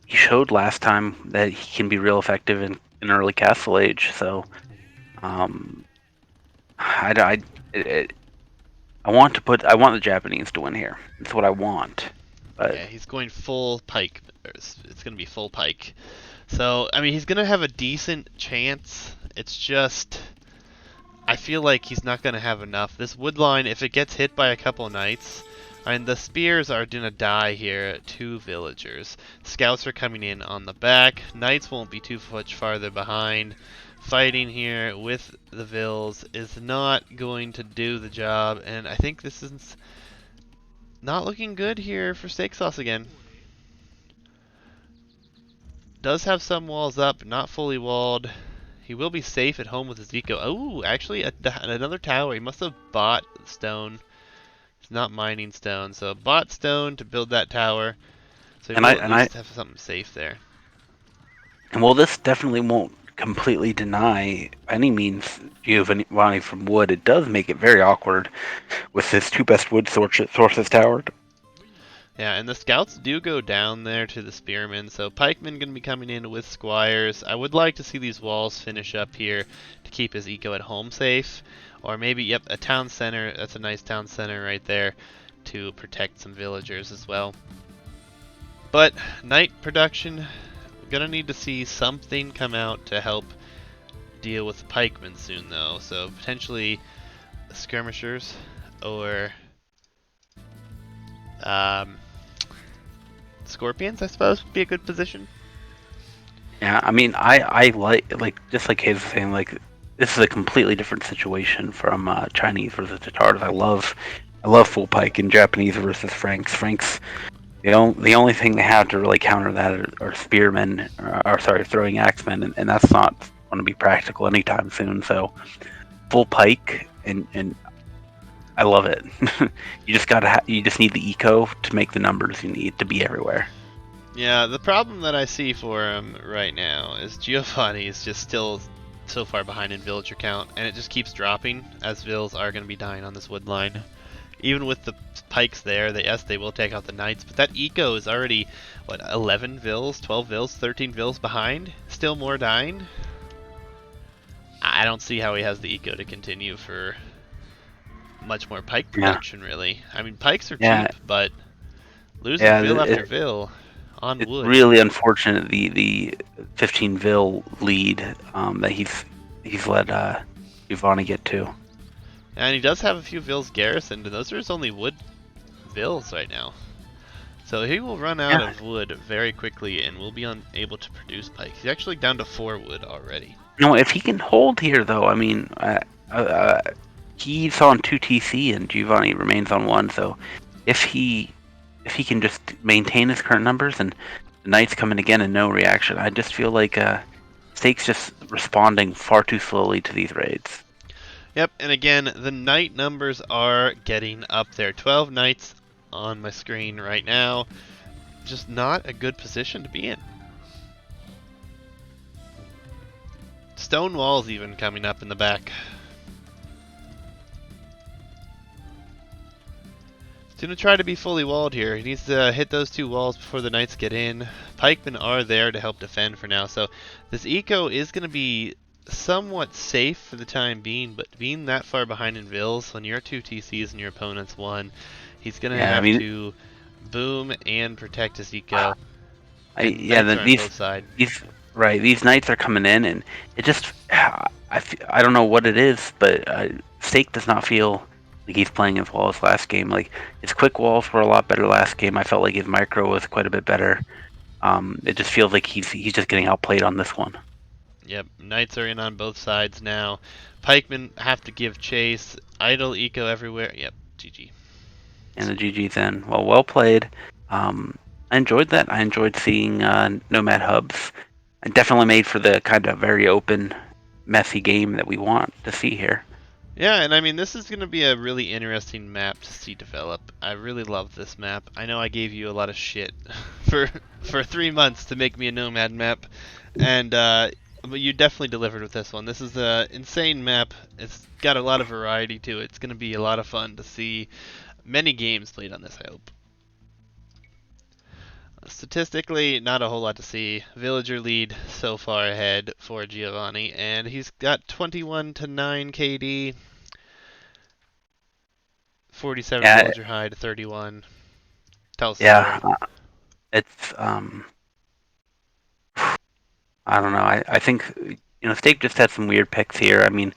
He showed last time that he can be real effective in early Castle Age. So, I want the Japanese to win here. That's what I want. But Yeah, he's going full pike. It's going to be full pike. So, I mean, he's going to have a decent chance. It's just, I feel like he's not going to have enough. This wood line, if it gets hit by a couple knights, and the spears are going to die here to villagers. Scouts are coming in on the back. Knights won't be too much farther behind. Fighting here with the vills is not going to do the job, and I think this is not looking good here for Steak Sauce again. Does have some walls up, not fully walled. He will be safe at home with his eco. Oh, actually, another tower. He must have bought stone. He's not mining stone, so bought stone to build that tower. So he and will I at and I least have something safe there. and well, this definitely won't completely deny any means Giovanni from wood. It does make it very awkward with his 2 best wood sources towered. Yeah, and the scouts do go down there to the spearmen, so pikemen going to be coming in with squires. I would like to see these walls finish up here to keep his eco at home safe. Or maybe, yep, a town center. That's a nice town center right there to protect some villagers as well. But night production, we're going to need to see something come out to help deal with the pikemen soon, though. So potentially skirmishers or scorpions, I suppose, would be a good position. Yeah, I mean, I like just like Hayes was saying, like this is a completely different situation from Chinese versus Tatars. I love full pike in Japanese versus Franks. Franks, the only thing they have to really counter that are spearmen, or sorry, throwing axemen, and that's not going to be practical anytime soon. So full pike, and I love it. You just need the eco to make the numbers you need to be everywhere. Yeah, the problem that I see for him right now is Giovanni is just still so far behind in villager count, and it just keeps dropping as vills are going to be dying on this wood line. Even with the pikes there, yes, they will take out the knights, but that eco is already, what, 11 vills, 12 vills, 13 vills behind? Still more dying? I don't see how he has the eco to continue for much more pike Yeah, production, really. I mean, pikes are yeah, cheap, but losing yeah. vill after vill on It's wood. really unfortunate the 15 Vil lead that he's let Giovanni get to. And he does have a few vills garrisoned, and those are his only wood vills right now. So he will run out Yeah, of wood very quickly and will be unable to produce pike. He's actually down to 4 wood already. no, if he can hold here though, I mean, uh, he's on 2 TC and Giovanni remains on 1. So if he can just maintain his current numbers and the Knights come in again and no reaction, I just feel like Stake's just responding far too slowly to these raids. Yep, and again, the knight numbers are getting up there. 12 knights on my screen right now. Just not a good position to be in. Stone walls even coming up in the back. He's going to try to be fully walled here. He needs to hit those 2 walls before the knights get in. Pikemen are there to help defend for now, so this eco is going to be somewhat safe for the time being, but being that far behind in Vills, when you're 2 TCs and your opponent's 1, he's going to Yeah, I have mean, to boom and protect his eco, and yeah, knights are on both sides. these right, these knights are coming in, and it just I don't know what it is, but Steak does not feel like he's playing as well as last game. Like his quick walls were a lot better last game. I felt like his micro was quite a bit better. It just feels like he's just getting outplayed on this one. Yep, knights are in on both sides now. Pikemen have to give chase. Idle eco everywhere. Yep, GG. And the GG's in. Well played. I enjoyed that. I enjoyed seeing Nomad hubs. It definitely made for the kind of very open, messy game that we want to see here. Yeah, and I mean, this is going to be a really interesting map to see develop. I really love this map. I know I gave you a lot of shit for for 3 months to make me a Nomad map, and but you definitely delivered with this one. This is an insane map. It's got a lot of variety to it. It's going to be a lot of fun to see many games played on this, I hope. Statistically, not a whole lot to see. Villager lead so far ahead for Giovanni, and he's got 21 to 9 KD. 47 Yeah, villager high to 31. Tells the yeah. story. It's I don't know. I think Steak just had some weird picks here. I mean,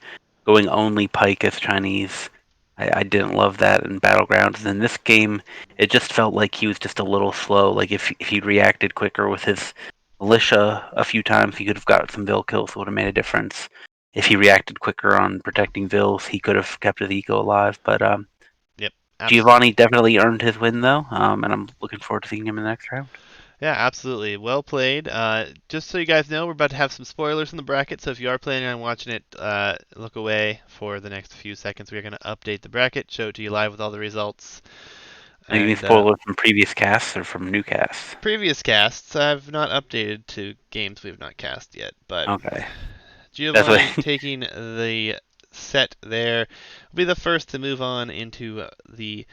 going only Pike as Chinese, I didn't love that in Battlegrounds. And in this game, it just felt like he was just a little slow. Like if he reacted quicker with his militia a few times, he could have got some Vill kills. Would have made a difference. If he reacted quicker on protecting Vills, he could have kept his eco alive. But Yep, Giovanni absolutely. definitely earned his win though, and I'm looking forward to seeing him in the next round. Yeah, absolutely. Well played. Just so you guys know, we're about to have some spoilers in the bracket, so if you are planning on watching it, look away for the next few seconds. We're going to update the bracket, show it to you live with all the results. Any And spoilers from previous casts or from new casts? previous casts, I've not updated to games we've not cast yet, but Okay. That's what. Giovanni taking the set there will be the first to move on into the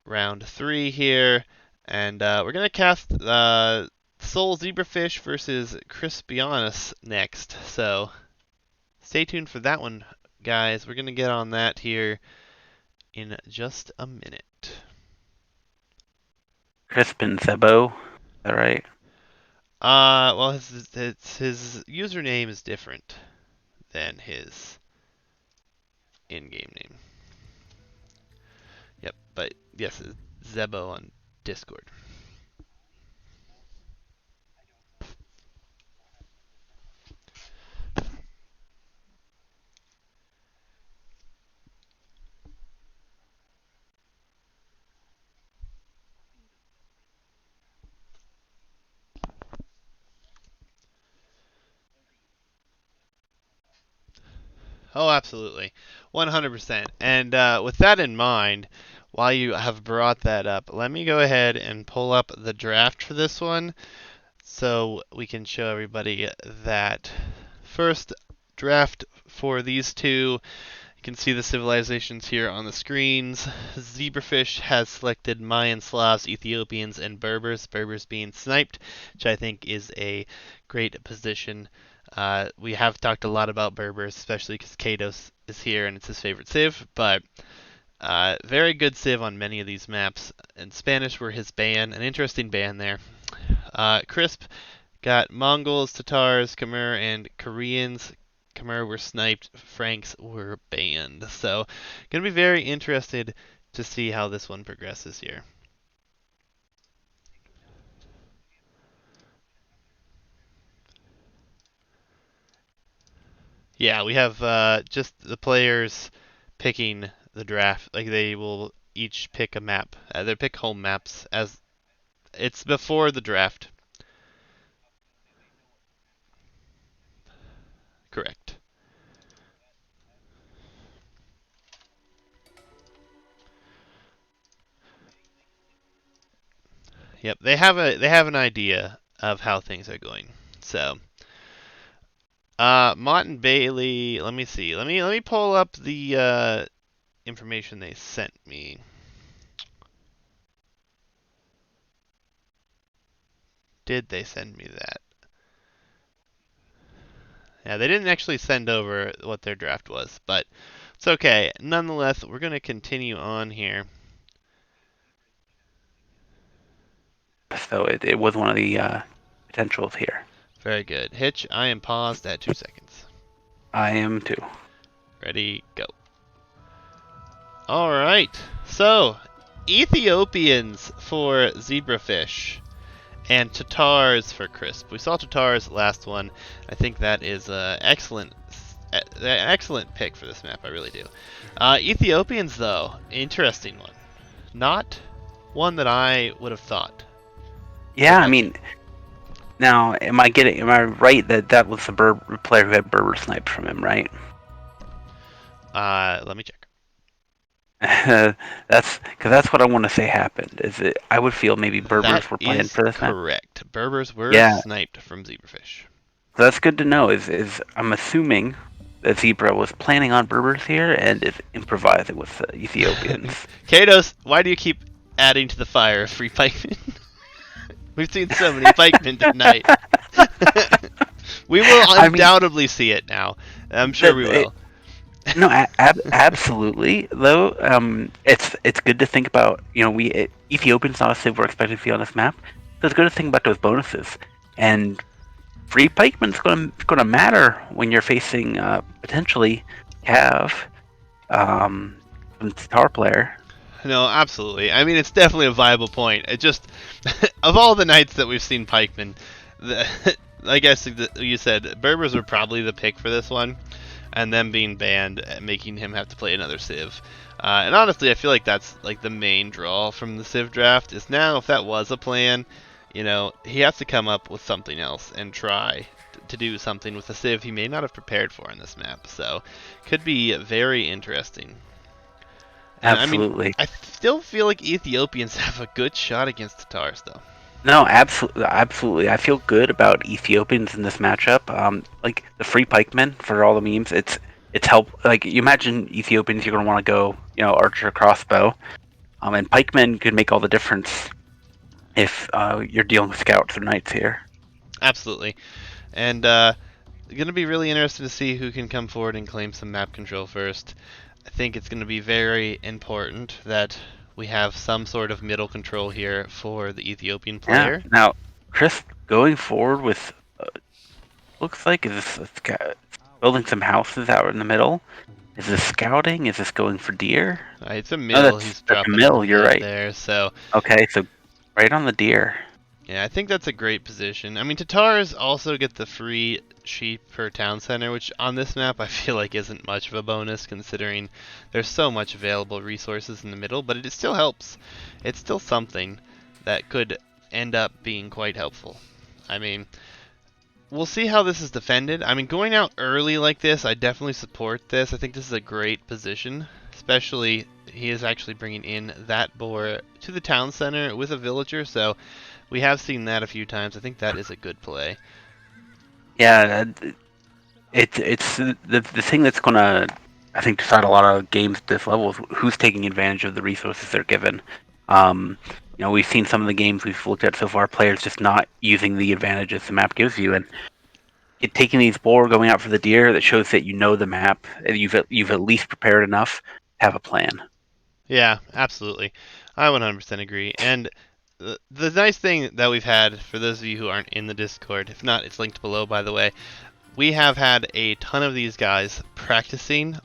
round 3 here, and we're gonna cast Solezebrafish versus Crispinus next. So stay tuned for that one, guys. We're gonna get on that here in just a minute. Crispin Sebo. Is that right? Well, his username is different than his in-game name. Yep, but yes, it's Zebo on Discord. Oh, absolutely. 100%. And with that in mind, while you have brought that up, let me go ahead and pull up the draft for this one so we can show everybody that first draft for these two. You can see the civilizations here on the screens. Zebrafish has selected Mayan, Slavs, Ethiopians, and Berbers. Berbers being sniped, which I think is a great position. We have talked a lot about Berbers, especially because Kados is here and it's his favorite civ, but very good civ on many of these maps. And Spanish were his ban, an interesting ban there. Crisp got Mongols, Tatars, Khmer, and Koreans. Khmer were sniped, Franks were banned. So, gonna be very interested to see how this one progresses here. Yeah, we have just the players picking the draft. Like they will each pick a map. They pick home maps as it's before the draft. Correct. Yep, they have an idea of how things are going. So, Mott and Bailey. Let me see. Let me pull up the information they sent me. did they send me that? Yeah, they didn't actually send over what their draft was, but it's okay. Nonetheless, we're going to continue on here. So it was one of the potentials here. Very good. Hitch, I am paused at 2 seconds. I am too. Ready, go. All right. So, Ethiopians for zebrafish and Tatars for crisp. We saw Tatars last one. I think that is an excellent pick for this map. I really do. Ethiopians, though, interesting one. Not one that I would have thought. Yeah, I mean, now am I right that that was the player who had Berber sniped from him, right? Let me check. That's what I want to say happened. Is it? I would feel maybe Berbers were playing for this map. Correct. Berbers were sniped from zebrafish. So that's good to know. Is I'm assuming that Zebra was planning on Berbers here and is improvising with the Ethiopians. Kados, why do you keep adding to the fire of free pikemen? We've seen so many pikemen tonight. We will undoubtedly see it now. I'm sure we will. No, absolutely. Though, it's good to think about. Ethiopians not a civ we're expected to see on this map, so it's good to think about those bonuses. And free pikemen's going to matter when you're facing potentially Cav, some Tatar player. No, absolutely. I mean, it's definitely a viable point. It just, of all the nights that we've seen pikemen, I guess you said Berbers were probably the pick for this one. And them being banned, making him have to play another Civ. And honestly, I feel like that's like the main draw from the Civ draft. Is now, if that was a plan, he has to come up with something else and try to do something with a Civ he may not have prepared for in this map. So, could be very interesting. And, absolutely. I mean, I still feel like Ethiopians have a good shot against Tatars, though. No, absolutely. I feel good about Ethiopians in this matchup. Like the free pikemen for all the memes, it's help. Like you imagine Ethiopians, you're gonna want to go, archer crossbow, and pikemen could make all the difference if you're dealing with scouts or knights here. Absolutely, and gonna be really interesting to see who can come forward and claim some map control first. I think it's gonna be very important that we have some sort of middle control here for the Ethiopian player. Yeah. Now, Chris, going forward with, looks like is this building some houses out in the middle? Is this scouting? Is this going for deer? It's a mill. Oh, He's dropping a mill. You're right. There. So. Okay, so right on the deer. Yeah, I think that's a great position. I mean, Tatars also get the free sheep per town center, which on this map I feel like isn't much of a bonus considering there's so much available resources in the middle, but it still helps. It's still something that could end up being quite helpful. I mean, we'll see how this is defended. I mean, going out early like this, I definitely support this. I think this is a great position, especially he is actually bringing in that boar to the town center with a villager, so we have seen that a few times. I think that is a good play. Yeah, it's the thing that's gonna, I think, decide a lot of games at this level is who's taking advantage of the resources they're given. We've seen some of the games we've looked at so far, players just not using the advantages the map gives you, and taking these boar, going out for the deer, that shows that you know the map, and you've at least prepared enough to have a plan. Yeah, absolutely. I 100% agree. And the nice thing that we've had, for those of you who aren't in the Discord, if not, it's linked below, by the way, we have had a ton of these guys practicing,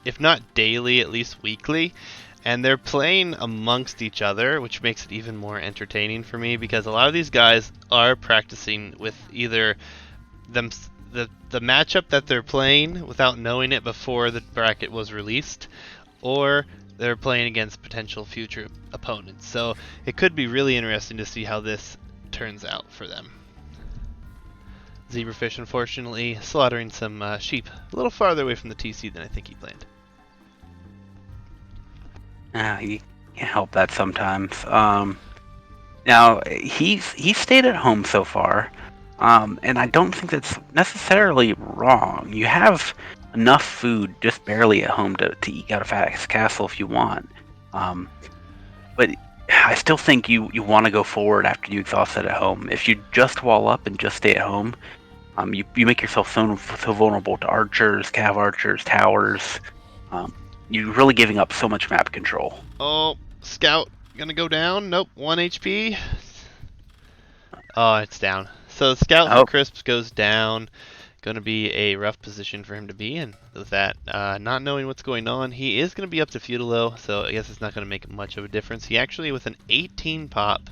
if not daily, at least weekly, and they're playing amongst each other, which makes it even more entertaining for me, because a lot of these guys are practicing with either the matchup that they're playing without knowing it before the bracket was released, or they're playing against potential future opponents. So it could be really interesting to see how this turns out for them. Zebrafish, unfortunately, slaughtering some sheep a little farther away from the TC than I think he planned. You can't help that sometimes. Now, he's stayed at home so far, and I don't think that's necessarily wrong. You have enough food just barely at home to eke out a fast castle if you want. But I still think you want to go forward after you exhaust it at home. If you just wall up and just stay at home, you make yourself so vulnerable to archers, cav archers, towers. You're really giving up so much map control. Oh, scout gonna go down. Nope, 1 HP. Oh, it's down. So the scout for Oh, Crisp goes down. Going to be a rough position for him to be in. With that, not knowing what's going on, he is going to be up to feudal though, so I guess it's not going to make much of a difference. He actually, with an 18 pop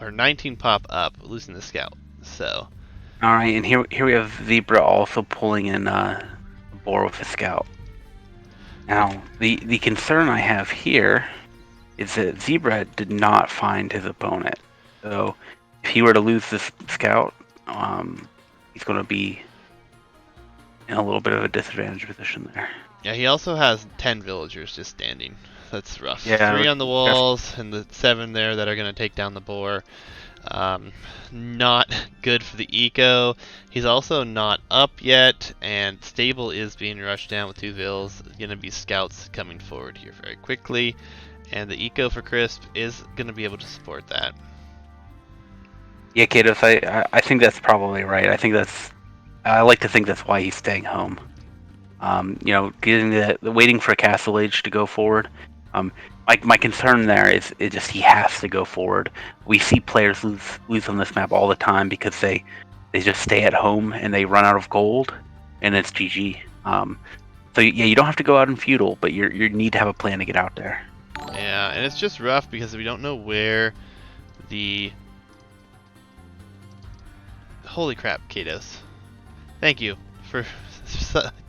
or 19 pop up, losing the scout. So. all right, and here we have Zebra also pulling in Boar with a scout. Now, the concern I have here is that Zebra did not find his opponent. So if he were to lose this scout, he's going to be in a little bit of a disadvantaged position there. Yeah, he also has 10 villagers just standing. That's rough. Yeah, 3 on the walls and the 7 there that are going to take down the boar. Not good for the eco. He's also not up yet, and stable is being rushed down with 2 vills. Going to be scouts coming forward here very quickly, and the eco for Crisp is going to be able to support that. Yeah, Katos, I think that's probably right. I like to think that's why he's staying home. Getting the waiting for Castle Age to go forward. My concern there is just he has to go forward. We see players lose on this map all the time because they just stay at home and they run out of gold, and it's GG. So yeah, you don't have to go out in feudal, but you need to have a plan to get out there. Yeah, and it's just rough because we don't know where the... Holy crap, Katos. Thank you for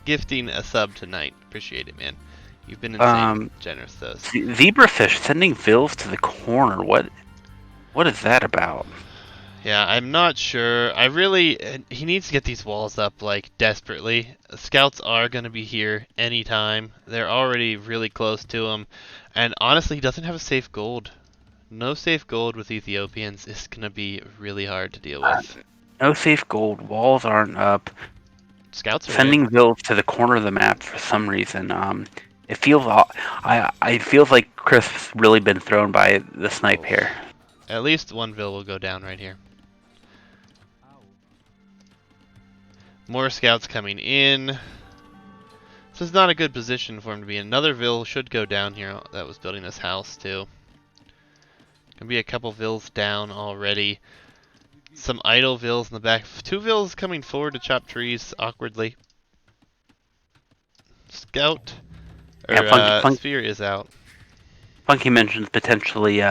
gifting a sub tonight. Appreciate it, man. You've been insane generous, though. Zebrafish sending Vills to the corner. What is that about? Yeah, I'm not sure. He needs to get these walls up, like, desperately. Scouts are going to be here anytime. They're already really close to him. And honestly, he doesn't have a safe gold. No safe gold with Ethiopians is going to be really hard to deal with. No safe gold. Walls aren't up. Scouts are sending Vills to the corner of the map for some reason. It feels I feels like Crisp's really been thrown by the snipe here. At least 1 Vill will go down right here. More scouts coming in. This is not a good position for him to be in. Another Vill should go down here that was building this house too. Gonna be a couple Vills down already. Some idle Vills in the back. 2 Vills coming forward to chop trees awkwardly. Scout. Sphere is out. Funky mentions potentially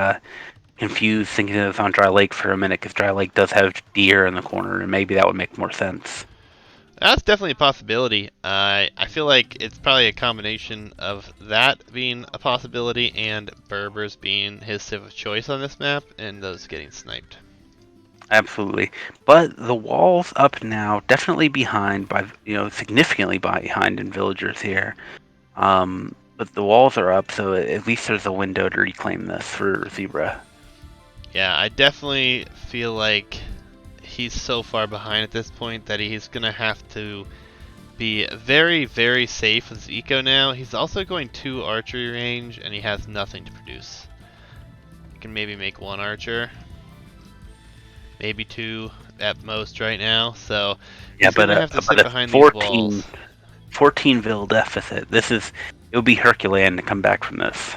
confused, thinking it was on Dry Lake for a minute, because Dry Lake does have deer in the corner, and maybe that would make more sense. That's definitely a possibility. I feel like it's probably a combination of that being a possibility and Berbers being his civ of choice on this map, and those getting sniped. Absolutely, but the wall's up now, definitely behind by significantly behind in villagers here. But the walls are up, so at least there's a window to reclaim this for Zebra. Yeah, I definitely feel like he's so far behind at this point that he's gonna have to be very, very safe with his eco now. He's also going 2 archery range, and he has nothing to produce. He can maybe make 1 archer. Maybe 2 at most right now, so yeah, he's gonna have to sit behind these walls. 14 Vill deficit. It would be Herculean to come back from this.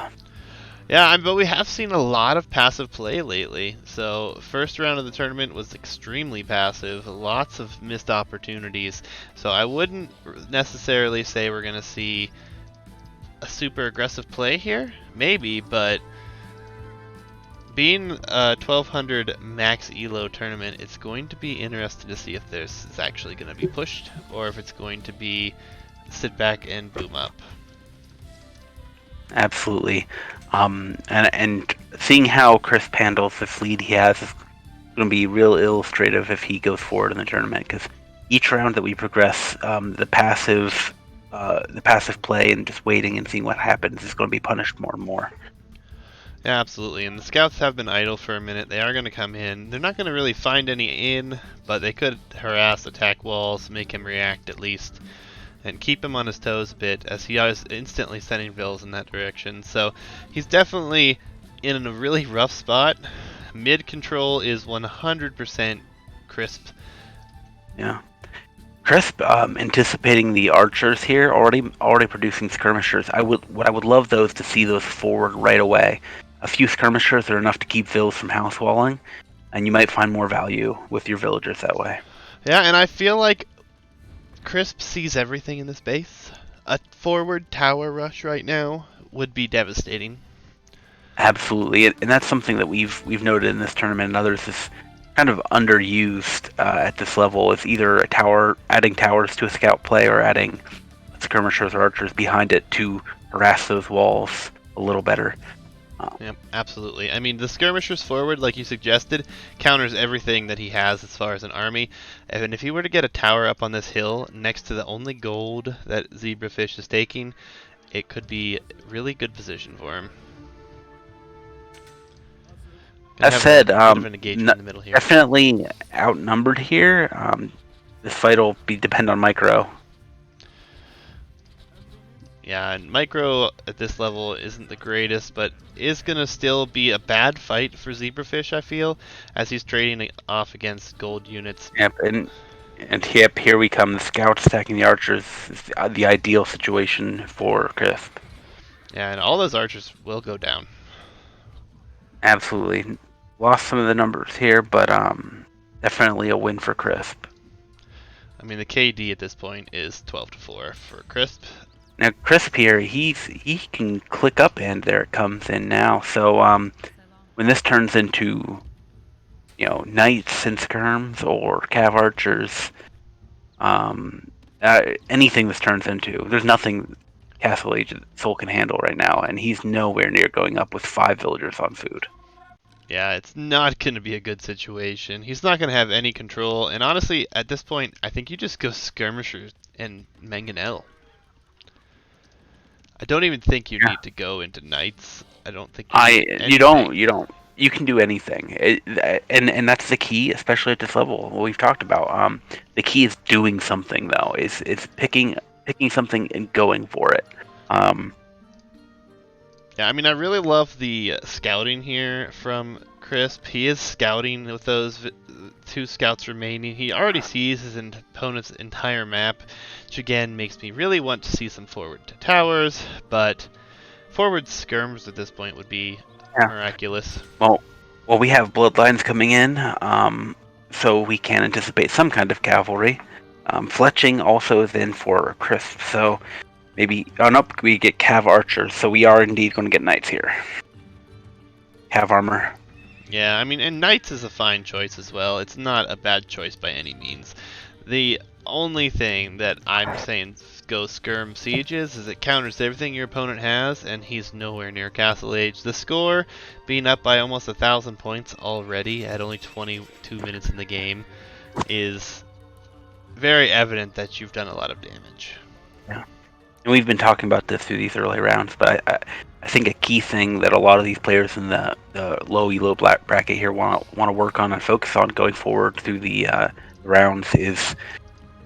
Yeah, but we have seen a lot of passive play lately. So first round of the tournament was extremely passive, lots of missed opportunities. So I wouldn't necessarily say we're gonna see a super aggressive play here, maybe, but being a 1200 max elo tournament, it's going to be interesting to see if this is actually going to be pushed or if it's going to be sit back and boom up. Absolutely. And seeing how Crisp handles this lead he has is going to be real illustrative if he goes forward in the tournament, because each round that we progress, the passive play and just waiting and seeing what happens is going to be punished more and more. Yeah, absolutely. And the scouts have been idle for a minute. They are going to come in. They're not going to really find any in, but they could harass attack walls, make him react at least, and keep him on his toes a bit, as he is instantly sending Vills in that direction. So he's definitely in a really rough spot. Mid control is 100% crisp. Yeah. Crisp, anticipating the archers here, already producing skirmishers. What I would love though is to see those forward right away. A few skirmishers are enough to keep vills from house walling, and you might find more value with your villagers that way. Yeah, and I feel like Crisp sees everything in this base. A forward tower rush right now would be devastating. Absolutely, and that's something that we've noted in this tournament and others is kind of underused at this level. It's either adding towers to a scout play, or adding skirmishers or archers behind it to harass those walls a little better. Yep, absolutely. I mean, the skirmishers forward, like you suggested, counters everything that he has as far as an army. And if he were to get a tower up on this hill next to the only gold that Zebrafish is taking, it could be really good position for him. Gonna That have said, a bit of an engagement in the middle here. definitely outnumbered here. This fight will depend on micro. Yeah, and micro at this level isn't the greatest, but is gonna still be a bad fight for Zebrafish, I feel, as he's trading off against gold units. Yep, and here we come. The scouts attacking the archers is the ideal situation for Crisp. Yeah, and all those archers will go down. Absolutely. Lost some of the numbers here, but definitely a win for Crisp. I mean, the KD at this point is 12-4 for Crisp. Now Crisp here, he can click up, and there it comes in now. So when this turns into knights and skirms or cav archers, anything this turns into, there's nothing Castle Age Soul can handle right now, and he's nowhere near going up with 5 villagers on food. Yeah, it's not going to be a good situation. He's not going to have any control, and honestly, at this point, I think you just go Skirmishers and Mangonel. I don't even think you need to go into Knights. I don't think you don't. You can do anything, and that's the key, especially at this level. What we've talked about. The key is doing something, though. Is picking something and going for it. Yeah, I mean, I really love the scouting here from Crisp. He is scouting with those 2 scouts remaining. He already sees his opponent's entire map, which again makes me really want to see some forward towers, but forward skirms at this point would be miraculous. Well, we have bloodlines coming in, so we can anticipate some kind of cavalry. Fletching also is in for Crisp, so maybe nope, we get cav archers, so we are indeed going to get knights here. Cav armor. Yeah, I mean, and knights is a fine choice as well. It's not a bad choice by any means. The only thing that I'm saying go skirm sieges is it counters everything your opponent has, and he's nowhere near Castle Age. The score being up by almost 1,000 points already at only 22 minutes in the game is very evident that you've done a lot of damage. Yeah. And we've been talking about this through these early rounds, but I think a key thing that a lot of these players in the low elo bracket here want to work on and focus on going forward through the rounds is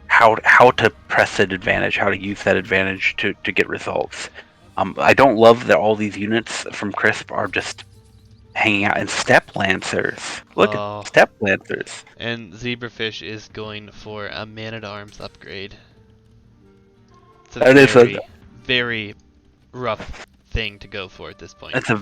how to press that advantage, how to use that advantage to get results. I don't love that all these units from Crisp are just hanging out in Step Lancers. Look at Step Lancers. And Zebrafish is going for a Man-at-Arms upgrade. It's a very rough thing to go for at this point. It's a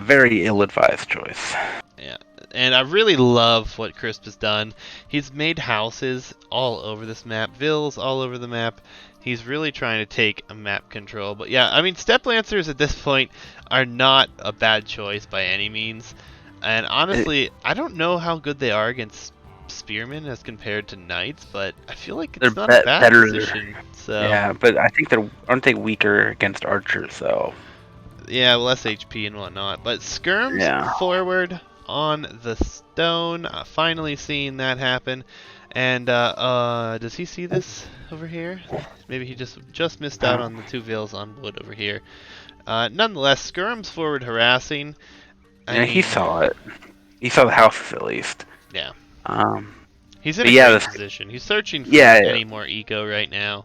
very ill-advised choice. Yeah, and I really love what Crisp has done. He's made houses all over this map, villas all over the map. He's really trying to take a map control. But yeah, I mean, Step Lancers at this point are not a bad choice by any means. And honestly, I don't know how good they are against Spearmen as compared to Knights, but I feel like it's not a bad position. So. Yeah, but I think aren't they weaker against archers though? Yeah, less HP and whatnot. But skirms forward on the stone. Finally seeing that happen. And does he see this over here? Maybe he just missed out on the 2 vills on wood over here. Nonetheless, skirms forward harassing. I mean, he saw it. He saw the houses at least. Yeah. He's in a great position. He's searching for any more eco right now.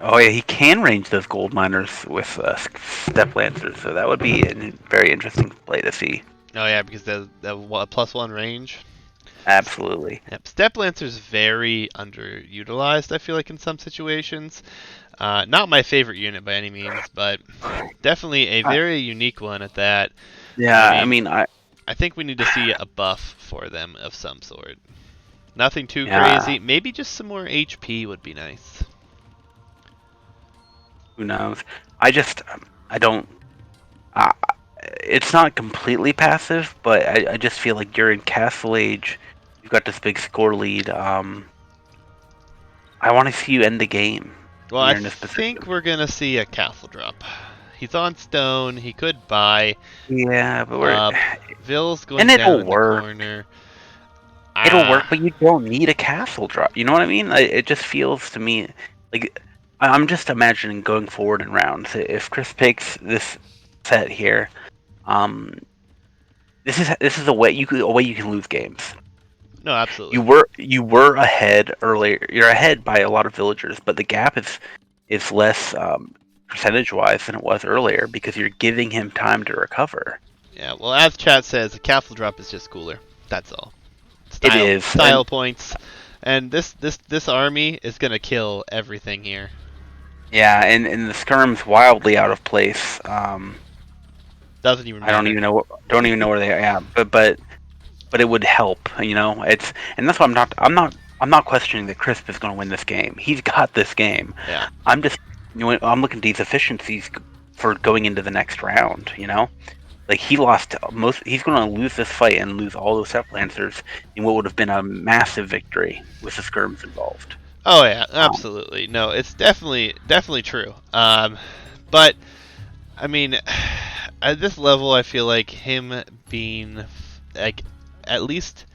Oh yeah, he can range those gold miners with step lancers, so that would be a very interesting play to see. Oh yeah, because the +1 range. Absolutely. Yep, Step Lancer's very underutilized, I feel like, in some situations. Not my favorite unit by any means, but definitely a Uh, very unique one at that. yeah, I I mean, mean, I I think we need to see a buff for them of some sort. Nothing too yeah, crazy. Maybe just some more HP would be nice. who knows? I just I don't. Uh, it's not completely passive, but I just feel like you're in Castle Age. You've got this big score lead. I want to see you end the game Well, when I you're in this think position. we're gonna see a castle drop. He's on stone. He could buy Yeah, but we're up. Ville's and going down it'll in the work. corner. It'll work, but Ah, you don't need a castle drop. You know what I mean? It just feels to me like I'm just imagining going forward in rounds. If Chris picks this set here, um, this is a way you can lose games. no, absolutely. You were ahead earlier. You're ahead by a lot of villagers, but the gap is less percentage wise than it was earlier because you're giving him time to recover. Yeah, well, as chat says, the castle drop is just cooler. That's all. It Style, is, and style points, and this army is gonna kill everything here. yeah, and the skirm's wildly out of place. Doesn't even I don't matter. even know don't even know where they are. Yeah, but it would help. It's and that's why I'm not questioning that Crisp is going to win this game. He's got this game. Yeah. I'm just I'm looking at these efficiencies for going into the next round. Like he lost most. He's going to lose this fight and lose all those step lancers in what would have been a massive victory with the skirms involved. Oh yeah, Um, absolutely. No, it's definitely true. But I mean, at this level, I feel like him being like at least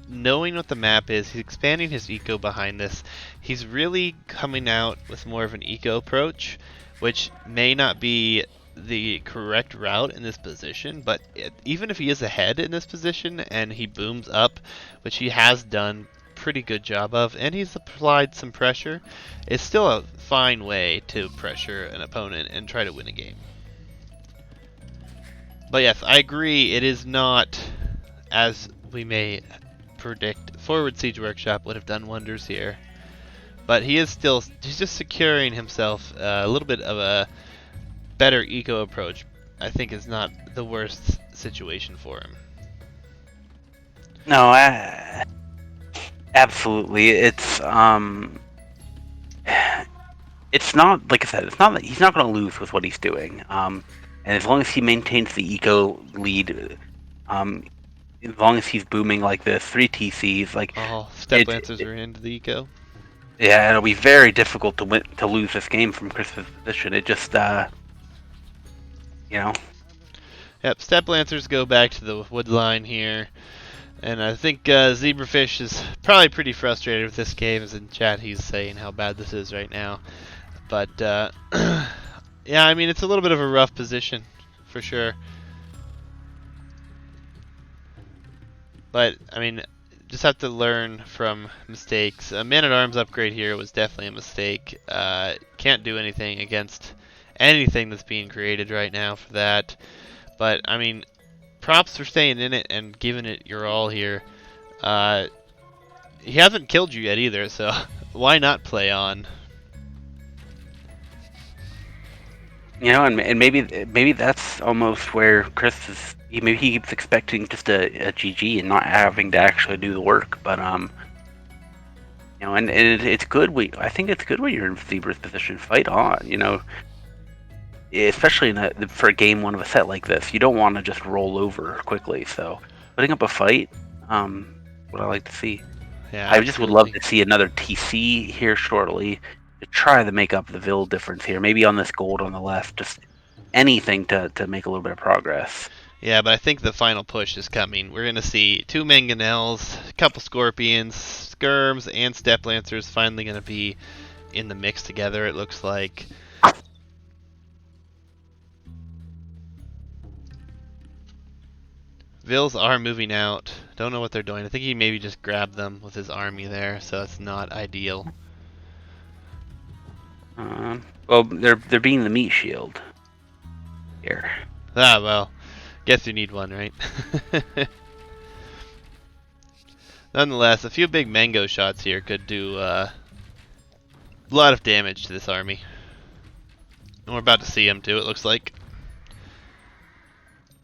knowing what the map is, he's expanding his eco behind this. He's really coming out with more of an eco approach, which may not be the correct route in this position, but even if he is ahead in this position and he booms up, which he has done pretty good job of, and he's applied some pressure, it's still a fine way to pressure an opponent and try to win a game. But yes, I agree, it is not as we may predict. Forward Siege Workshop would have done wonders here. But he's just securing himself a little bit of a better eco approach. I think is not the worst situation for him. no, absolutely. It's not like I said. It's not that he's not going to lose with what he's doing. And as long as he maintains the eco lead, um, as long as he's booming like this, 3 TCs, like All Step it, Lancers it are into the eco. yeah, it'll be very difficult to lose this game from Chris's position. It just you know, Yep, Step Lancers go back to the wood line here. And I think Zebrafish is probably pretty frustrated with this game. As in chat, he's saying how bad this is right now. But yeah, I mean it's a little bit of a rough position for sure. But I mean, just have to learn from mistakes. A Man at Arms upgrade here was definitely a mistake. Can't do anything against anything that's being created right now for that. But I mean, props for staying in it and giving it your all here. Uh, he hasn't killed you yet either, so why not play on? and maybe that's almost where Chris is. Maybe he keeps expecting just a GG and not having to actually do the work. But and it's good. I think it's good when you're in Zebra's position. Fight on. Especially for game one of a set like this, you don't want to just roll over quickly. So putting up a fight, what I like to see. Yeah, I just would love absolutely. to see another TC here shortly to try to make up the Vil difference here. Maybe on this gold on the left, just anything to make a little bit of progress. Yeah, but I think the final push is coming. We're going to see 2 Mangonels, a couple Scorpions, Skirms, and Step Lancers finally going to be in the mix together, it looks like. Vils are moving out. Don't know what they're doing. I think he maybe just grabbed them with his army there, so it's not ideal. Well, they're being the meat shield here. Ah, well, guess you need one, right? Nonetheless, a few big mango shots here could do a lot of damage to this army. And we're about to see them too, it looks like.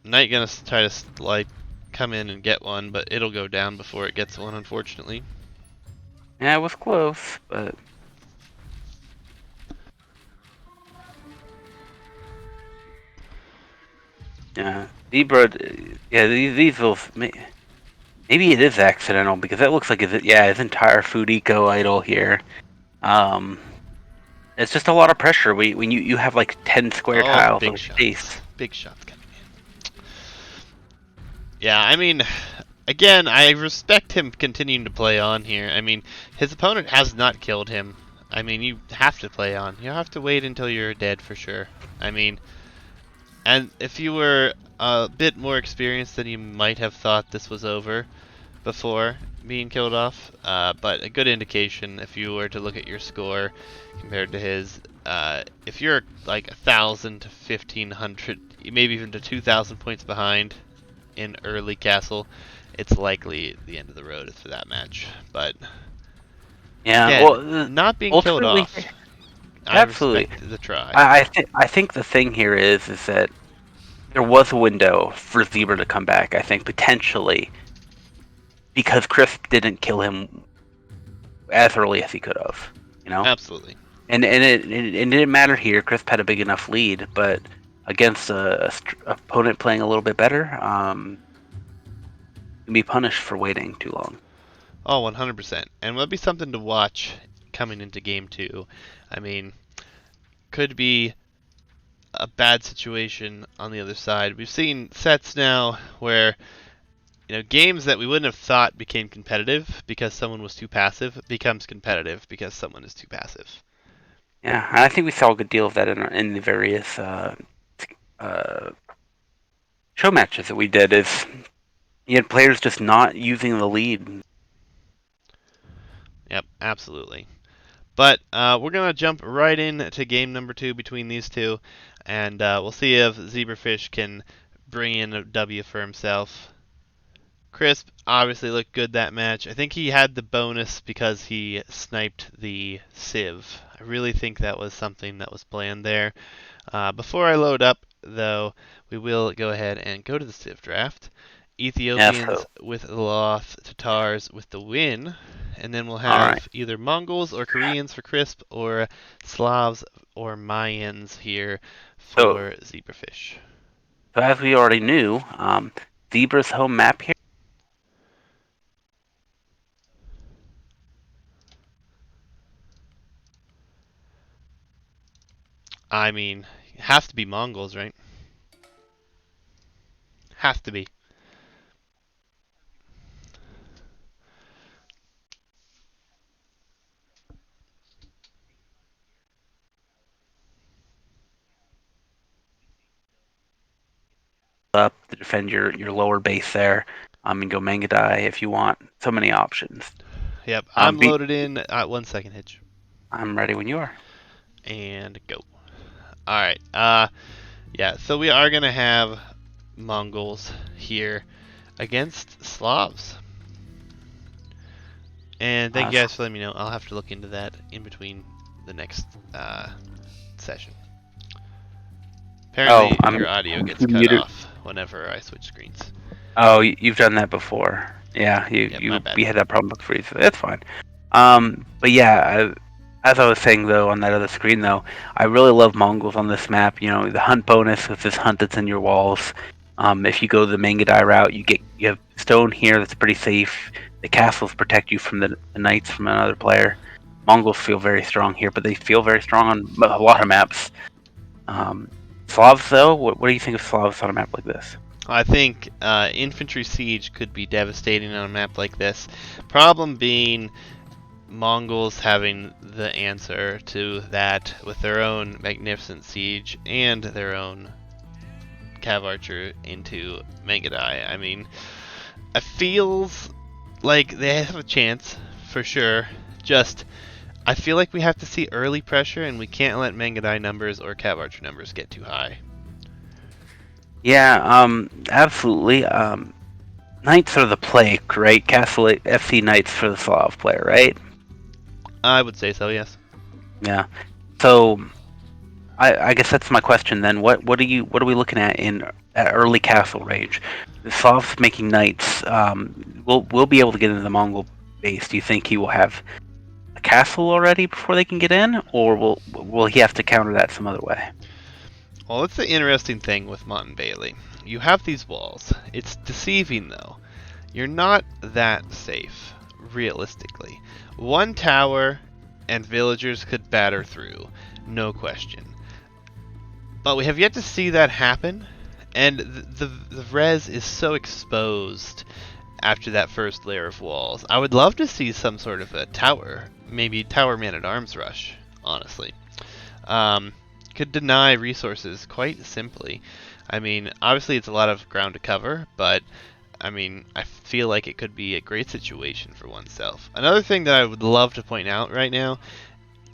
Knight gonna try to like come in and get one, but it'll go down before it gets one, unfortunately. Yeah, it was close, but yeah, Zebra. Yeah, these will. Maybe it is accidental because it looks like his entire food eco idol here. Um, it's just a lot of pressure when you have like 10 square Oh, tiles big of shots. space. Big shots coming in. Yeah, I mean, again, I respect him continuing to play on here. I mean, his opponent has not killed him. I mean, you have to play on. You have to wait until you're dead for sure. I mean, and if you were a bit more experienced, then you might have thought this was over before being killed off. But a good indication if you were to look at your score compared to his. If you're like 1,000 to 1,500, maybe even to 2,000 points behind in early castle, it's likely the end of the road for that match. But Yeah, again, well, not being killed ultimately, off, I absolutely. respect the try. I think the thing here is that there was a window for Zebra to come back. I think potentially because Crisp didn't kill him as early as he could have. You know. Absolutely. And it didn't matter here. Crisp had a big enough lead, but against a opponent playing a little bit better, can be punished for waiting too long. Oh, 100%. And will be something to watch coming into game two. I mean, could be a bad situation on the other side. We've seen sets now where games that we wouldn't have thought became competitive because someone was too passive becomes competitive because someone is too passive. Yeah, and I think we saw a good deal of that in the various uh, show matches that we did. Is you had players just not using the lead. Yep, absolutely. But we're going to jump right into game number 2 between these two, and we'll see if Zebrafish can bring in a W for himself. Crisp obviously looked good that match. I think he had the bonus because he sniped the Civ. I really think that was something that was planned there. Before I load up, though, we will go ahead and go to the Civ draft. Yeah, Ethiopians so with the loss, Tatars with the win, and then we'll all right. have either Mongols or Koreans for Crisp, or Slavs or Mayans here So for Zebrafish. so as we already knew, Zebra's home map here. I mean, it has to be Mongols, right? Has to be. Up to defend your lower base there. And go Mangadai if you want. So many options. Yep, I'm Be, loaded in. 1 second, Hitch. I'm ready when you are. And go. Alright, yeah, so we are going to have Mongols here against Slavs. And thank you guys for letting me know. I'll have to look into that in between the next session. Apparently, your audio gets cut muted. off whenever I switch screens. Oh, you've done that before. Yeah, Yep, my bad. we had that problem with freeze. So that's fine. But yeah, as I was saying though on that other screen though, I really love Mongols on this map. You know, the hunt bonus with this hunt that's in your walls. If you go the Mangadai route, you have stone here that's pretty safe. The castles protect you from the knights from another player. Mongols feel very strong here, but they feel very strong on a lot of maps. Slavs though, what do you think of Slavs on a map like this? I think infantry siege could be devastating on a map like this. Problem being, Mongols having the answer to that with their own magnificent siege and their own cav archer into Mangadai. I mean, it feels like they have a chance for sure. Just I feel like we have to see early pressure, and we can't let Mangudai numbers or Cav Archer numbers get too high. Yeah, absolutely. Knights are the play, right? Castle FC Knights for the Slav player, right? I would say so, yes. Yeah. So I guess that's my question then. What are we looking at in early castle range? The Slavs making knights. We'll be able to get into the Mongol base. Do you think he will have a castle already before they can get in, or will he have to counter that some other way? Well, that's the interesting thing with Mont Bailey. You have these walls. It's deceiving, though. You're not that safe, realistically. One tower and villagers could batter through, no question. But we have yet to see that happen, and the res is so exposed after that first layer of walls. I would love to see some sort of a tower, maybe tower man-at-arms rush, honestly. Could deny resources quite simply. I mean, obviously it's a lot of ground to cover, but I mean, I feel like it could be a great situation for oneself. Another thing that I would love to point out right now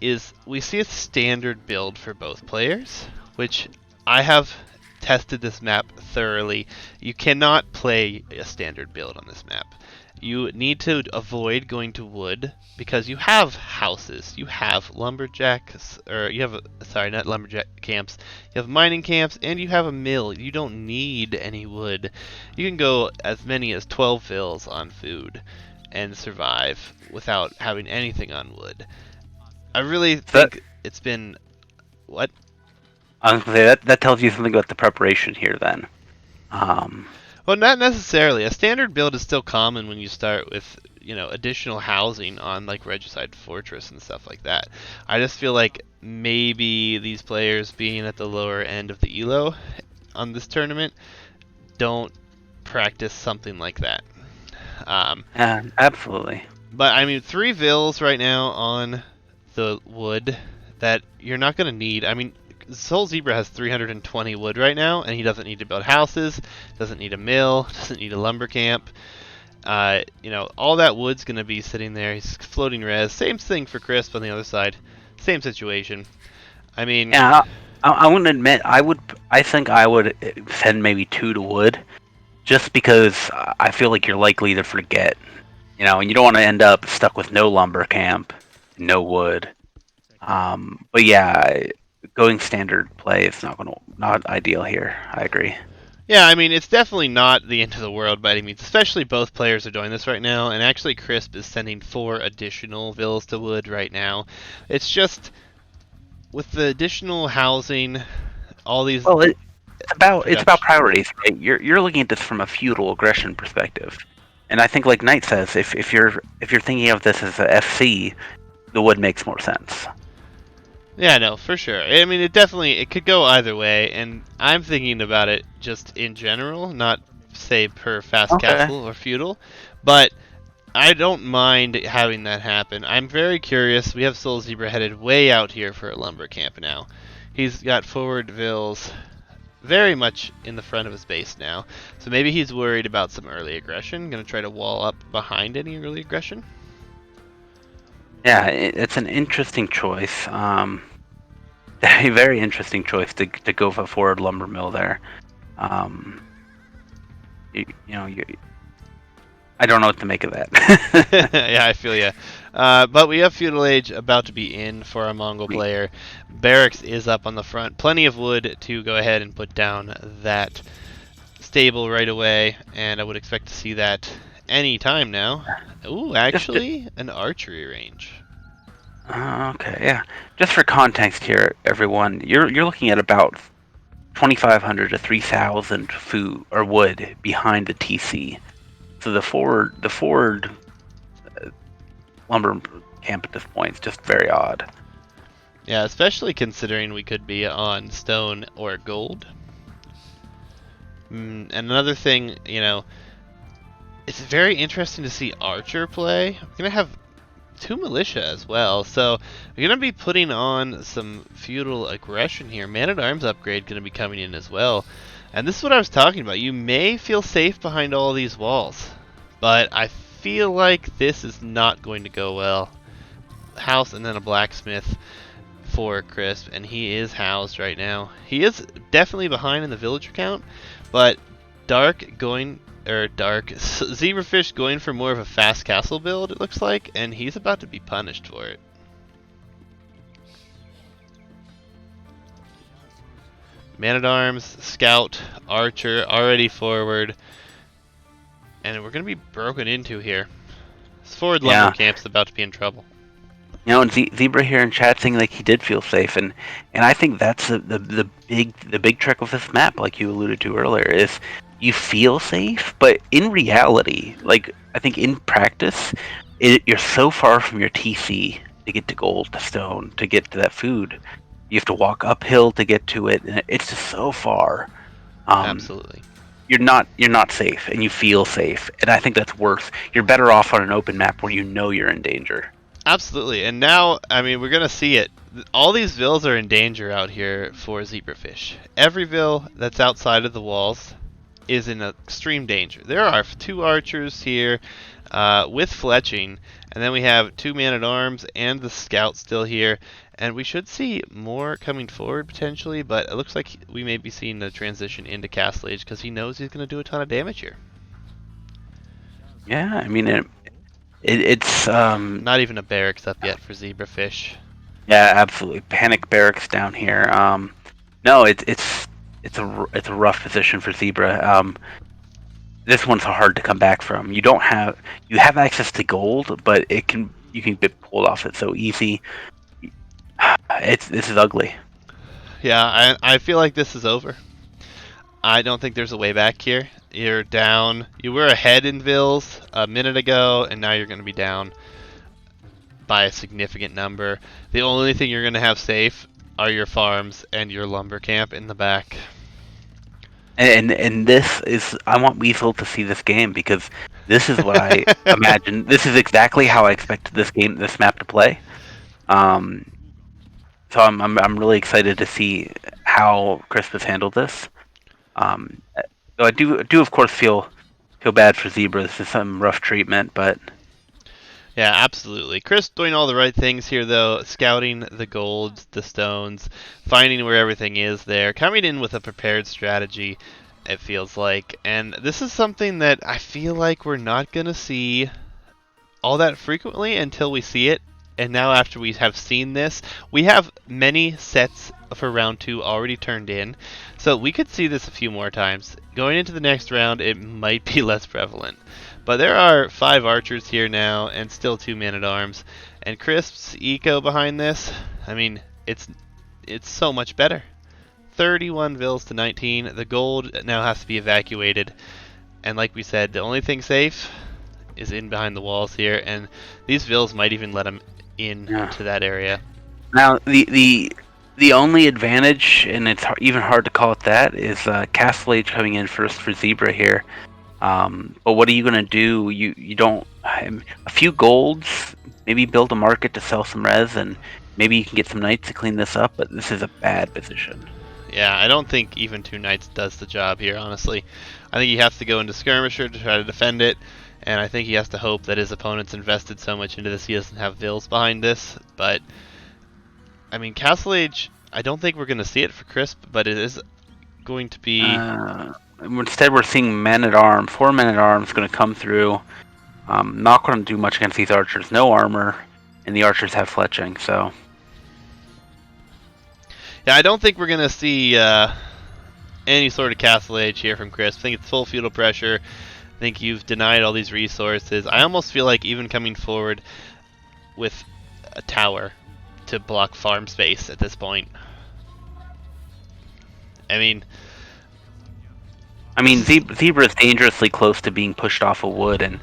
is we see a standard build for both players, which I have tested this map thoroughly. You cannot play a standard build on this map. You need to avoid going to wood because you have houses, you have lumberjacks, or you have, sorry, not lumberjack camps, you have mining camps, and you have a mill. You don't need any wood. You can go as many as 12 fills on food and survive without having anything on wood. I really think it's been, what? I was gonna say that tells you something about the preparation here then. Well, not necessarily. A standard build is still common when you start with, additional housing on like Regicide Fortress and stuff like that. I just feel like maybe these players being at the lower end of the elo on this tournament don't practice something like that. Absolutely. But I mean, 3 vills right now on the wood that you're not going to need. I mean, Soul Zebra has 320 wood right now, and he doesn't need to build houses, doesn't need a mill, doesn't need a lumber camp. All that wood's going to be sitting there. He's floating res. Same thing for Crisp on the other side. Same situation. I mean... Yeah, I wouldn't admit, I think I would send maybe 2 to wood, just because I feel like you're likely to forget, and you don't want to end up stuck with no lumber camp, no wood. But yeah, going standard play is not ideal here. I agree. Yeah, I mean, it's definitely not the end of the world by any means, especially both players are doing this right now, and actually Crisp is sending 4 additional villas to wood right now. It's just, with the additional housing, all these... Well, it's about priorities, right? You're looking at this from a feudal aggression perspective. And I think, like Knight says, if you're thinking of this as a FC, the wood makes more sense. Yeah, no, for sure. I mean, it could go either way, and I'm thinking about it just in general, not say per fast castle or feudal, but I don't mind having that happen. I'm very curious. We have Soul Zebra headed way out here for a lumber camp now. He's got forward vills very much in the front of his base now, so maybe he's worried about some early aggression. Gonna try to wall up behind any early aggression. Yeah, it's an interesting choice. A very interesting choice to go for a forward lumber mill there. I don't know what to make of that. Yeah, I feel ya. But we have Feudal Age about to be in for a Mongol player. Barracks is up on the front. Plenty of wood to go ahead and put down that stable right away, and I would expect to see that any time now. Ooh, actually, an archery range. Okay, yeah. Just for context here, everyone, you're looking at about 2,500 to 3,000 food or wood behind the TC. So the forward lumber camp at this point is just very odd. Yeah, especially considering we could be on stone or gold. And another thing, it's very interesting to see Archer play. We're going to have 2 militia as well, so we're going to be putting on some feudal aggression here. Man-at-Arms upgrade going to be coming in as well. And this is what I was talking about. You may feel safe behind all of these walls, but I feel like this is not going to go well. house and then a blacksmith for Crisp, and he is housed right now. He is definitely behind in the villager count, but Zebrafish going for more of a fast castle build, it looks like, and he's about to be punished for it. Man-at-Arms, Scout, Archer already forward, and we're going to be broken into here. This forward lumber camp's about to be in trouble. And Zebra here in chat saying like he did feel safe, and I think that's the big trick of this map, like you alluded to earlier, is you feel safe, but in reality, like I think in practice, you're so far from your TC to get to gold, to stone, to get to that food. You have to walk uphill to get to it, and it's just so far. Absolutely. You're not safe, and you feel safe, and I think that's worth. You're better off on an open map where you know you're in danger. Absolutely, and now, I mean, we're going to see it. All these vills are in danger out here for Zebrafish. Every vill that's outside of the walls is in extreme danger. There are 2 archers here with fletching, and then we have 2 man-at-arms and the scout still here, and we should see more coming forward potentially, but it looks like we may be seeing a transition into Castle Age because he knows he's going to do a ton of damage here. Yeah, I mean, it's not even a barracks up yet for Zebrafish. Yeah, absolutely. Panic barracks down here. No, it's a rough position for Zebra. This one's hard to come back from. You have access to gold, but you can get pulled off it so easy. This is ugly. Yeah, I feel like this is over. I don't think there's a way back here. You're down. You were ahead in vills a minute ago, and now you're going to be down by a significant number. The only thing you're going to have safe are your farms and your lumber camp in the back. And this is, I want Weasel to see this game, because this is what I imagine. This is exactly how I expected this map to play. So I'm really excited to see how Crispinus handled this. So I do of course feel bad for Zebra. This is some rough treatment, but yeah, absolutely. Chris doing all the right things here, though. Scouting the golds, the stones, finding where everything is there, coming in with a prepared strategy, it feels like. And this is something that I feel like we're not going to see all that frequently until we see it. And now after we have seen this, we have many sets for round 2 already turned in. So we could see this a few more times. Going into the next round, it might be less prevalent. But there are 5 archers here now, and still 2 man-at-arms. And Crisp's eco behind this, I mean, it's so much better. 31 vills to 19. The gold now has to be evacuated. And like we said, the only thing safe is in behind the walls here. And these vills might even let them into that area. Now, the only advantage, and it's even hard to call it that, is Castle Age coming in first for Zebra here. But what are you going to do? You don't... a few golds, maybe build a market to sell some res, and maybe you can get some knights to clean this up, but this is a bad position. Yeah, I don't think even 2 knights does the job here, honestly. I think he has to go into skirmisher to try to defend it, and I think he has to hope that his opponent's invested so much into this he doesn't have vills behind this, but... I mean, Castle Age, I don't think we're going to see it for Crisp, but it is going to be... instead, we're seeing men-at-arms. 4 men-at-arms going to come through. Not going to do much against these archers. No armor, and the archers have fletching, so... Yeah, I don't think we're going to see any sort of Castle Age here from Crisp. I think it's full feudal pressure. I think you've denied all these resources. I almost feel like even coming forward with a tower to block farm space at this point. I mean, Zebra is dangerously close to being pushed off a wood, and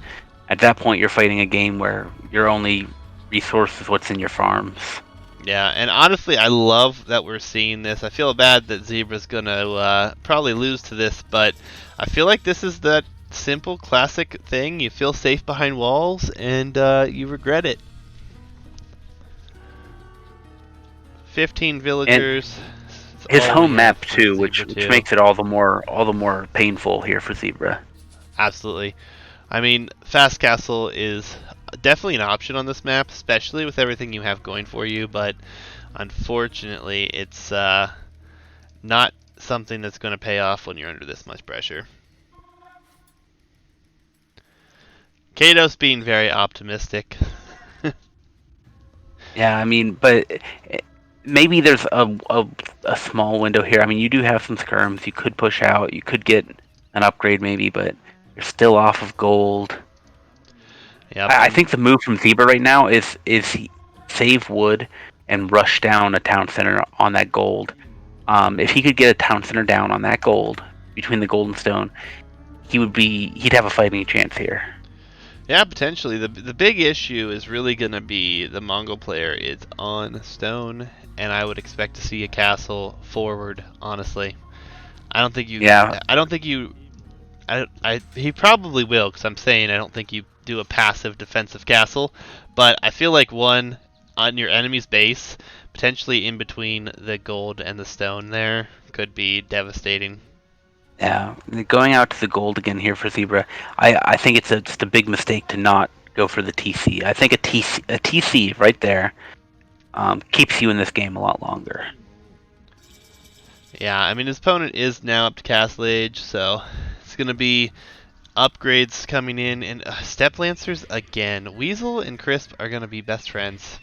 at that point you're fighting a game where your only resource is what's in your farms. Yeah, and honestly, I love that we're seeing this. I feel bad that Zebra's going to probably lose to this, but I feel like this is that simple, classic thing. You feel safe behind walls, and you regret it. 15 villagers. His home map too, which makes it all the more painful here for Zebra. Absolutely. I mean, Fast Castle is definitely an option on this map, especially with everything you have going for you, but unfortunately, it's not something that's going to pay off when you're under this much pressure. Kato's being very optimistic. Yeah, I mean, but maybe there's a small window here. I mean, you do have some skirms. You could push out. You could get an upgrade maybe, but you're still off of gold. Yep, I think the move from Zebra right now is save wood and rush down a town center on that gold. If he could get a town center down on that gold between the gold and stone, he'd have a fighting chance here. Yeah, potentially. The big issue is really going to be the Mongol player is on stone, and I would expect to see a castle forward, honestly. I don't think you. Yeah. I don't think you. He probably will, because I'm saying I don't think you do a passive defensive castle, but I feel like one on your enemy's base, potentially in between the gold and the stone there, could be devastating. Yeah, going out to the gold again here for Zebra, I think it's just a big mistake to not go for the TC. I think a TC right there keeps you in this game a lot longer. Yeah, I mean his opponent is now up to castle age, so it's gonna be upgrades coming in, and Step Lancers again. Weasel and Crisp are gonna be best friends.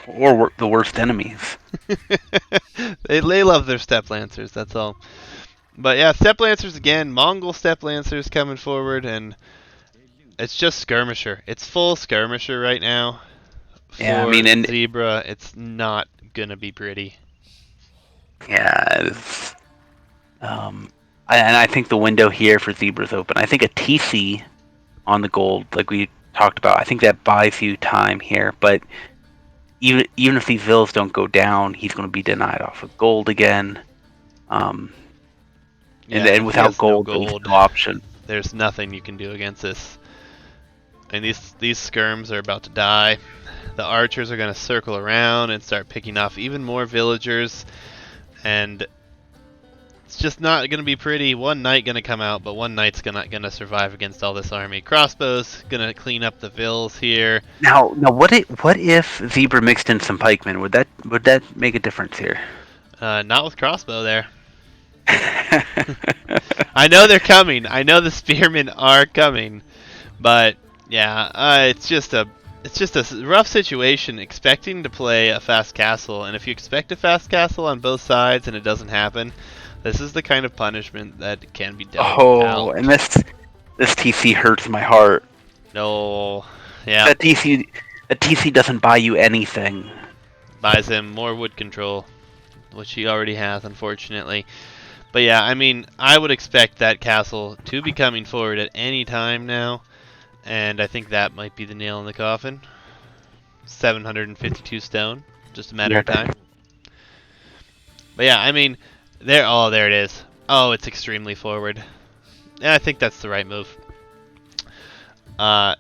Or the worst enemies. they love their Step Lancers, that's all. But yeah, Step Lancers again, Mongol Step Lancers coming forward, and it's just Skirmisher. It's full Skirmisher right now. For Yeah, I mean, and Zebra, it's not gonna be pretty. Yeah, and I think the window here for Zebra's open. I think a TC on the gold, like we talked about, I think that buys you time here. But even if these villas don't go down, he's going to be denied off of gold again. Yeah, and without gold, no there's no option. There's nothing you can do against this. And these skirms are about to die. The archers are going to circle around and start picking off even more villagers. And it's just not going to be pretty. One knight going to come out, but one knight's not going to survive against all this army. Crossbows going to clean up the vills here. Now, what if Zebra mixed in some pikemen? Would that make a difference here? Not with crossbow there. I know they're coming. I know the spearmen are coming, but yeah, it's just a rough situation. Expecting to play a fast castle, and if you expect a fast castle on both sides and it doesn't happen, this is the kind of punishment that can be dealt out. And this TC hurts my heart. No, yeah. That TC doesn't buy you anything. Buys him more wood control, which he already has, unfortunately. But yeah, I mean, I would expect that castle to be coming forward at any time now, and I think that might be the nail in the coffin. 752 stone, just a matter of time. But yeah, I mean, there it is. Oh, it's extremely forward. Yeah, I think that's the right move. I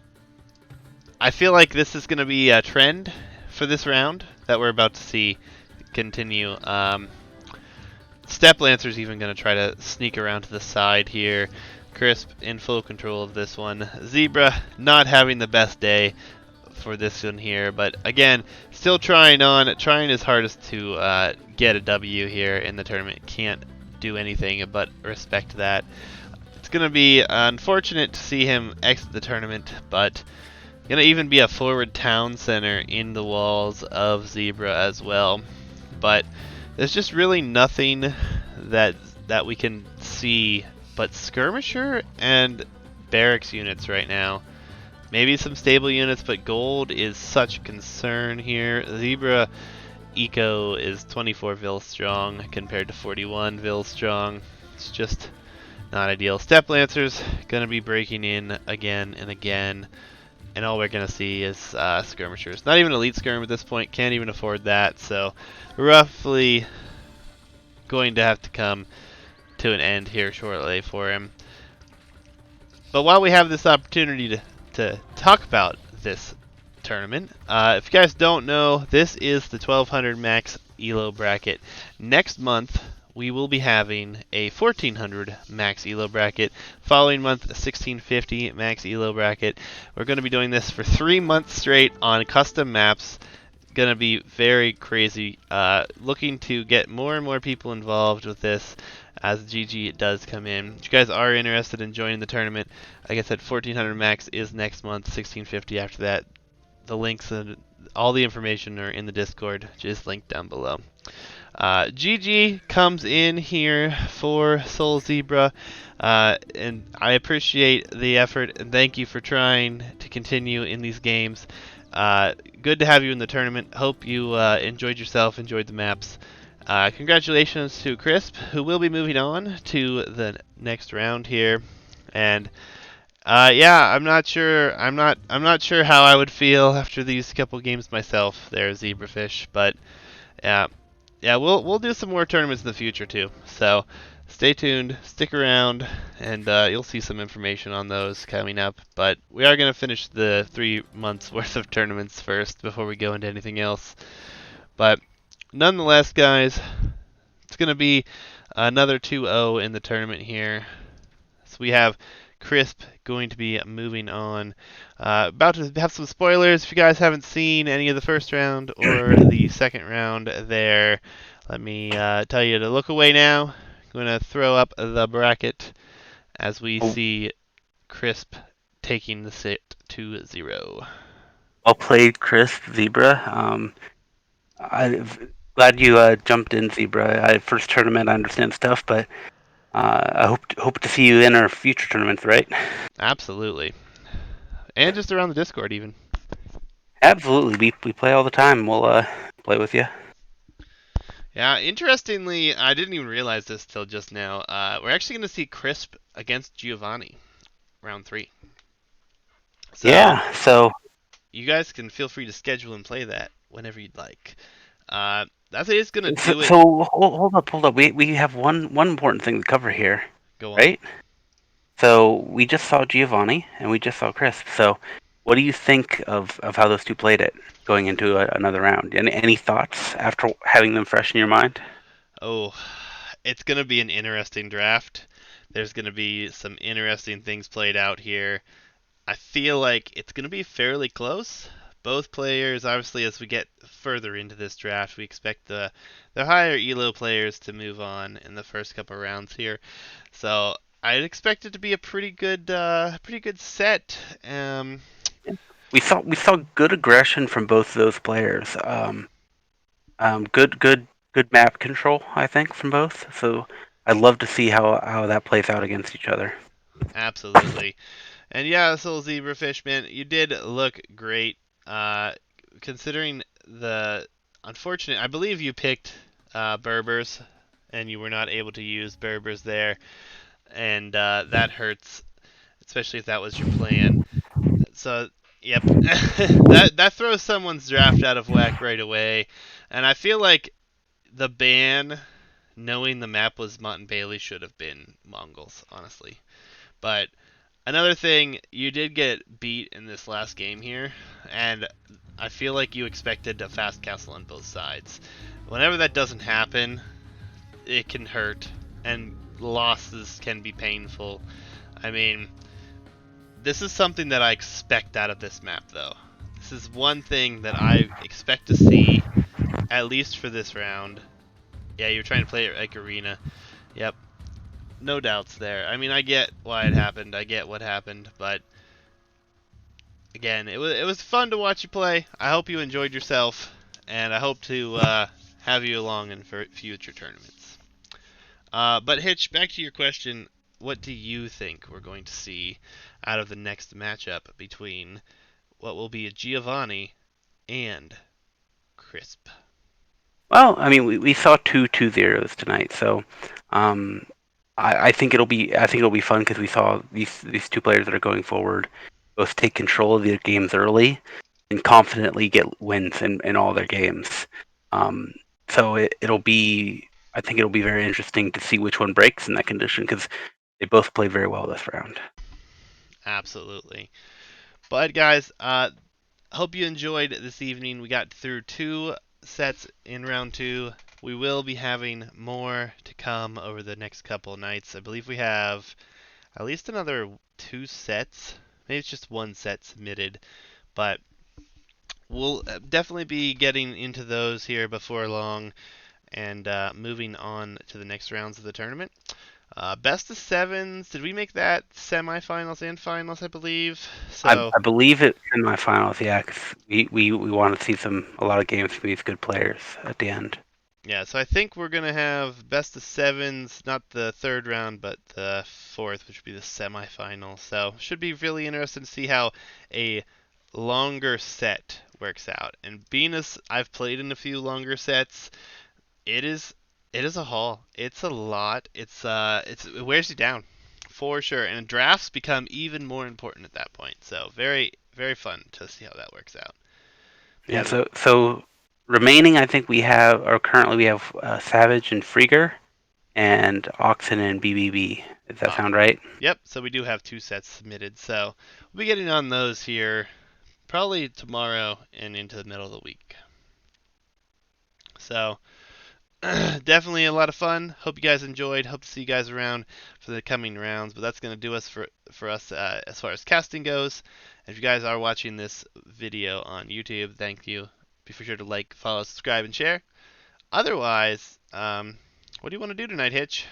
feel like this is going to be a trend for this round that we're about to see continue. Step Lancer's even going to try to sneak around to the side here. Crisp in full control of this one. Zebra not having the best day for this one here, but again, still trying his hardest to get a W here in the tournament. Can't do anything but respect that. It's going to be unfortunate to see him exit the tournament, but going to even be a forward town center in the walls of Zebra as well. But there's just really nothing that we can see but skirmisher and barracks units right now. Maybe some stable units, but gold is such a concern here. Zebra Eco is 24 vil strong compared to 41 vil strong. It's just not ideal. Step Lancers gonna be breaking in again and again, and all we're gonna see is skirmishers. Not even elite skirm at this point. Can't even afford that. So roughly going to have to come to an end here shortly for him. But while we have this opportunity to talk about this tournament, if you guys don't know, this is the 1200 max elo bracket. Next month we will be having a 1400 max elo bracket. Following month, a 1650 max elo bracket. We're going to be doing this for 3 months straight on custom maps. Gonna be very crazy. Looking to get more and more people involved with this as GG does come in. If you guys are interested in joining the tournament, like I said, 1400 max is next month, 1650 after that. The links and all the information are in the Discord, just linked down below. GG comes in here for Solezebra, and I appreciate the effort and thank you for trying to continue in these games. Good to have you in the tournament. Hope you enjoyed yourself, enjoyed the maps. Congratulations to Crisp, who will be moving on to the next round here, and yeah, I'm not sure. I'm not sure how I would feel after these couple games myself, there, Zebrafish. But yeah, yeah, we'll do some more tournaments in the future too. So stay tuned, stick around, and you'll see some information on those coming up. But we are gonna finish the 3 months worth of tournaments first before we go into anything else. But nonetheless, guys, it's gonna be another 2-0 in the tournament here. So we have Crisp going to be moving on. About to have some spoilers. If you guys haven't seen any of the first round or the second round there, let me tell you to look away now. I'm going to throw up the bracket as we see Crisp taking the sit to 0. Well played, Chris Zebra. I'm glad you jumped in, Zebra. First tournament, I understand stuff, but I hope to see you in our future tournaments, right? Absolutely. And just around the Discord, even. Absolutely. We play all the time. We'll play with you. Yeah, interestingly, I didn't even realize this till just now. We're actually going to see Crisp against Giovanni, round 3. So Yeah. So you guys can feel free to schedule and play that whenever you'd like. That's it. It's going to so, do it. so hold up. We have one important thing to cover here, Go on. right? So we just saw Giovanni and we just saw Chris. So what do you think of how those two played it going into another round? Any thoughts after having them fresh in your mind? Oh, it's going to be an interesting draft. There's going to be some interesting things played out here. I feel like it's going to be fairly close. Both players, obviously, as we get further into this draft, we expect the higher elo players to move on in the first couple rounds here. So I'd expect it to be a pretty good set. We saw good aggression from both of those players. Good map control, I think, from both. So I'd love to see how that plays out against each other. Absolutely. And yeah, Solezebrafish, man, you did look great. Uh, Considering the unfortunate, I believe you picked Berbers, and you were not able to use Berbers there, and that hurts, especially if that was your plan. So, yep, that throws someone's draft out of whack right away, and I feel like the ban, knowing the map was Mott Bailey, should have been Mongols, honestly. But another thing, you did get beat in this last game here, and I feel like you expected a fast castle on both sides. Whenever that doesn't happen, it can hurt, and losses can be painful. I mean, this is something that I expect out of this map, though. This is one thing that I expect to see, at least for this round. Yeah, you're trying to play it like arena. Yep, no doubts there. I mean, I get why it happened. I get what happened, but again, it was fun to watch you play. I hope you enjoyed yourself, and I hope to have you along in future tournaments. But Hitch, back to your question. What do you think we're going to see out of the next matchup between what will be a Giovanni and Crisp? Well, I mean, we saw two zeros tonight, so um, I think it'll be fun because we saw these two players that are going forward both take control of their games early and confidently get wins in all their games. Um, so it'll be I think it'll be very interesting to see which one breaks in that condition because they both played very well this round. Absolutely. But guys, hope you enjoyed this evening. We got through 2 sets in round 2. we will be having more to come over the next couple nights. I believe we have at least another 2 sets. Maybe it's just 1 set submitted, but we'll definitely be getting into those here before long and moving on to the next rounds of the tournament. Best of sevens. Did we make that semifinals and finals? I believe so. I believe it's semifinals. Yeah, 'cause we want to see a lot of games from these good players at the end. Yeah, so I think we're gonna have best of sevens, not the third round, but the fourth, which would be the semifinal. So should be really interesting to see how a longer set works out. And being as I've played in a few longer sets, it is it is a haul. It's a lot. It wears you down for sure. And drafts become even more important at that point. So very fun to see how that works out. Yeah. Yeah, So remaining, I think currently we have Savage and Frieger, and Oxen and BBB. Does that uh, sound right? yep. So we do have 2 sets submitted. So we'll be getting on those here probably tomorrow and into the middle of the week. So definitely a lot of fun. Hope you guys enjoyed. Hope to see you guys around for the coming rounds. But that's going to do us for us as far as casting goes. And if you guys are watching this video on YouTube, thank you. Be sure to like, follow, subscribe, and share. Otherwise, what do you want to do tonight, Hitch?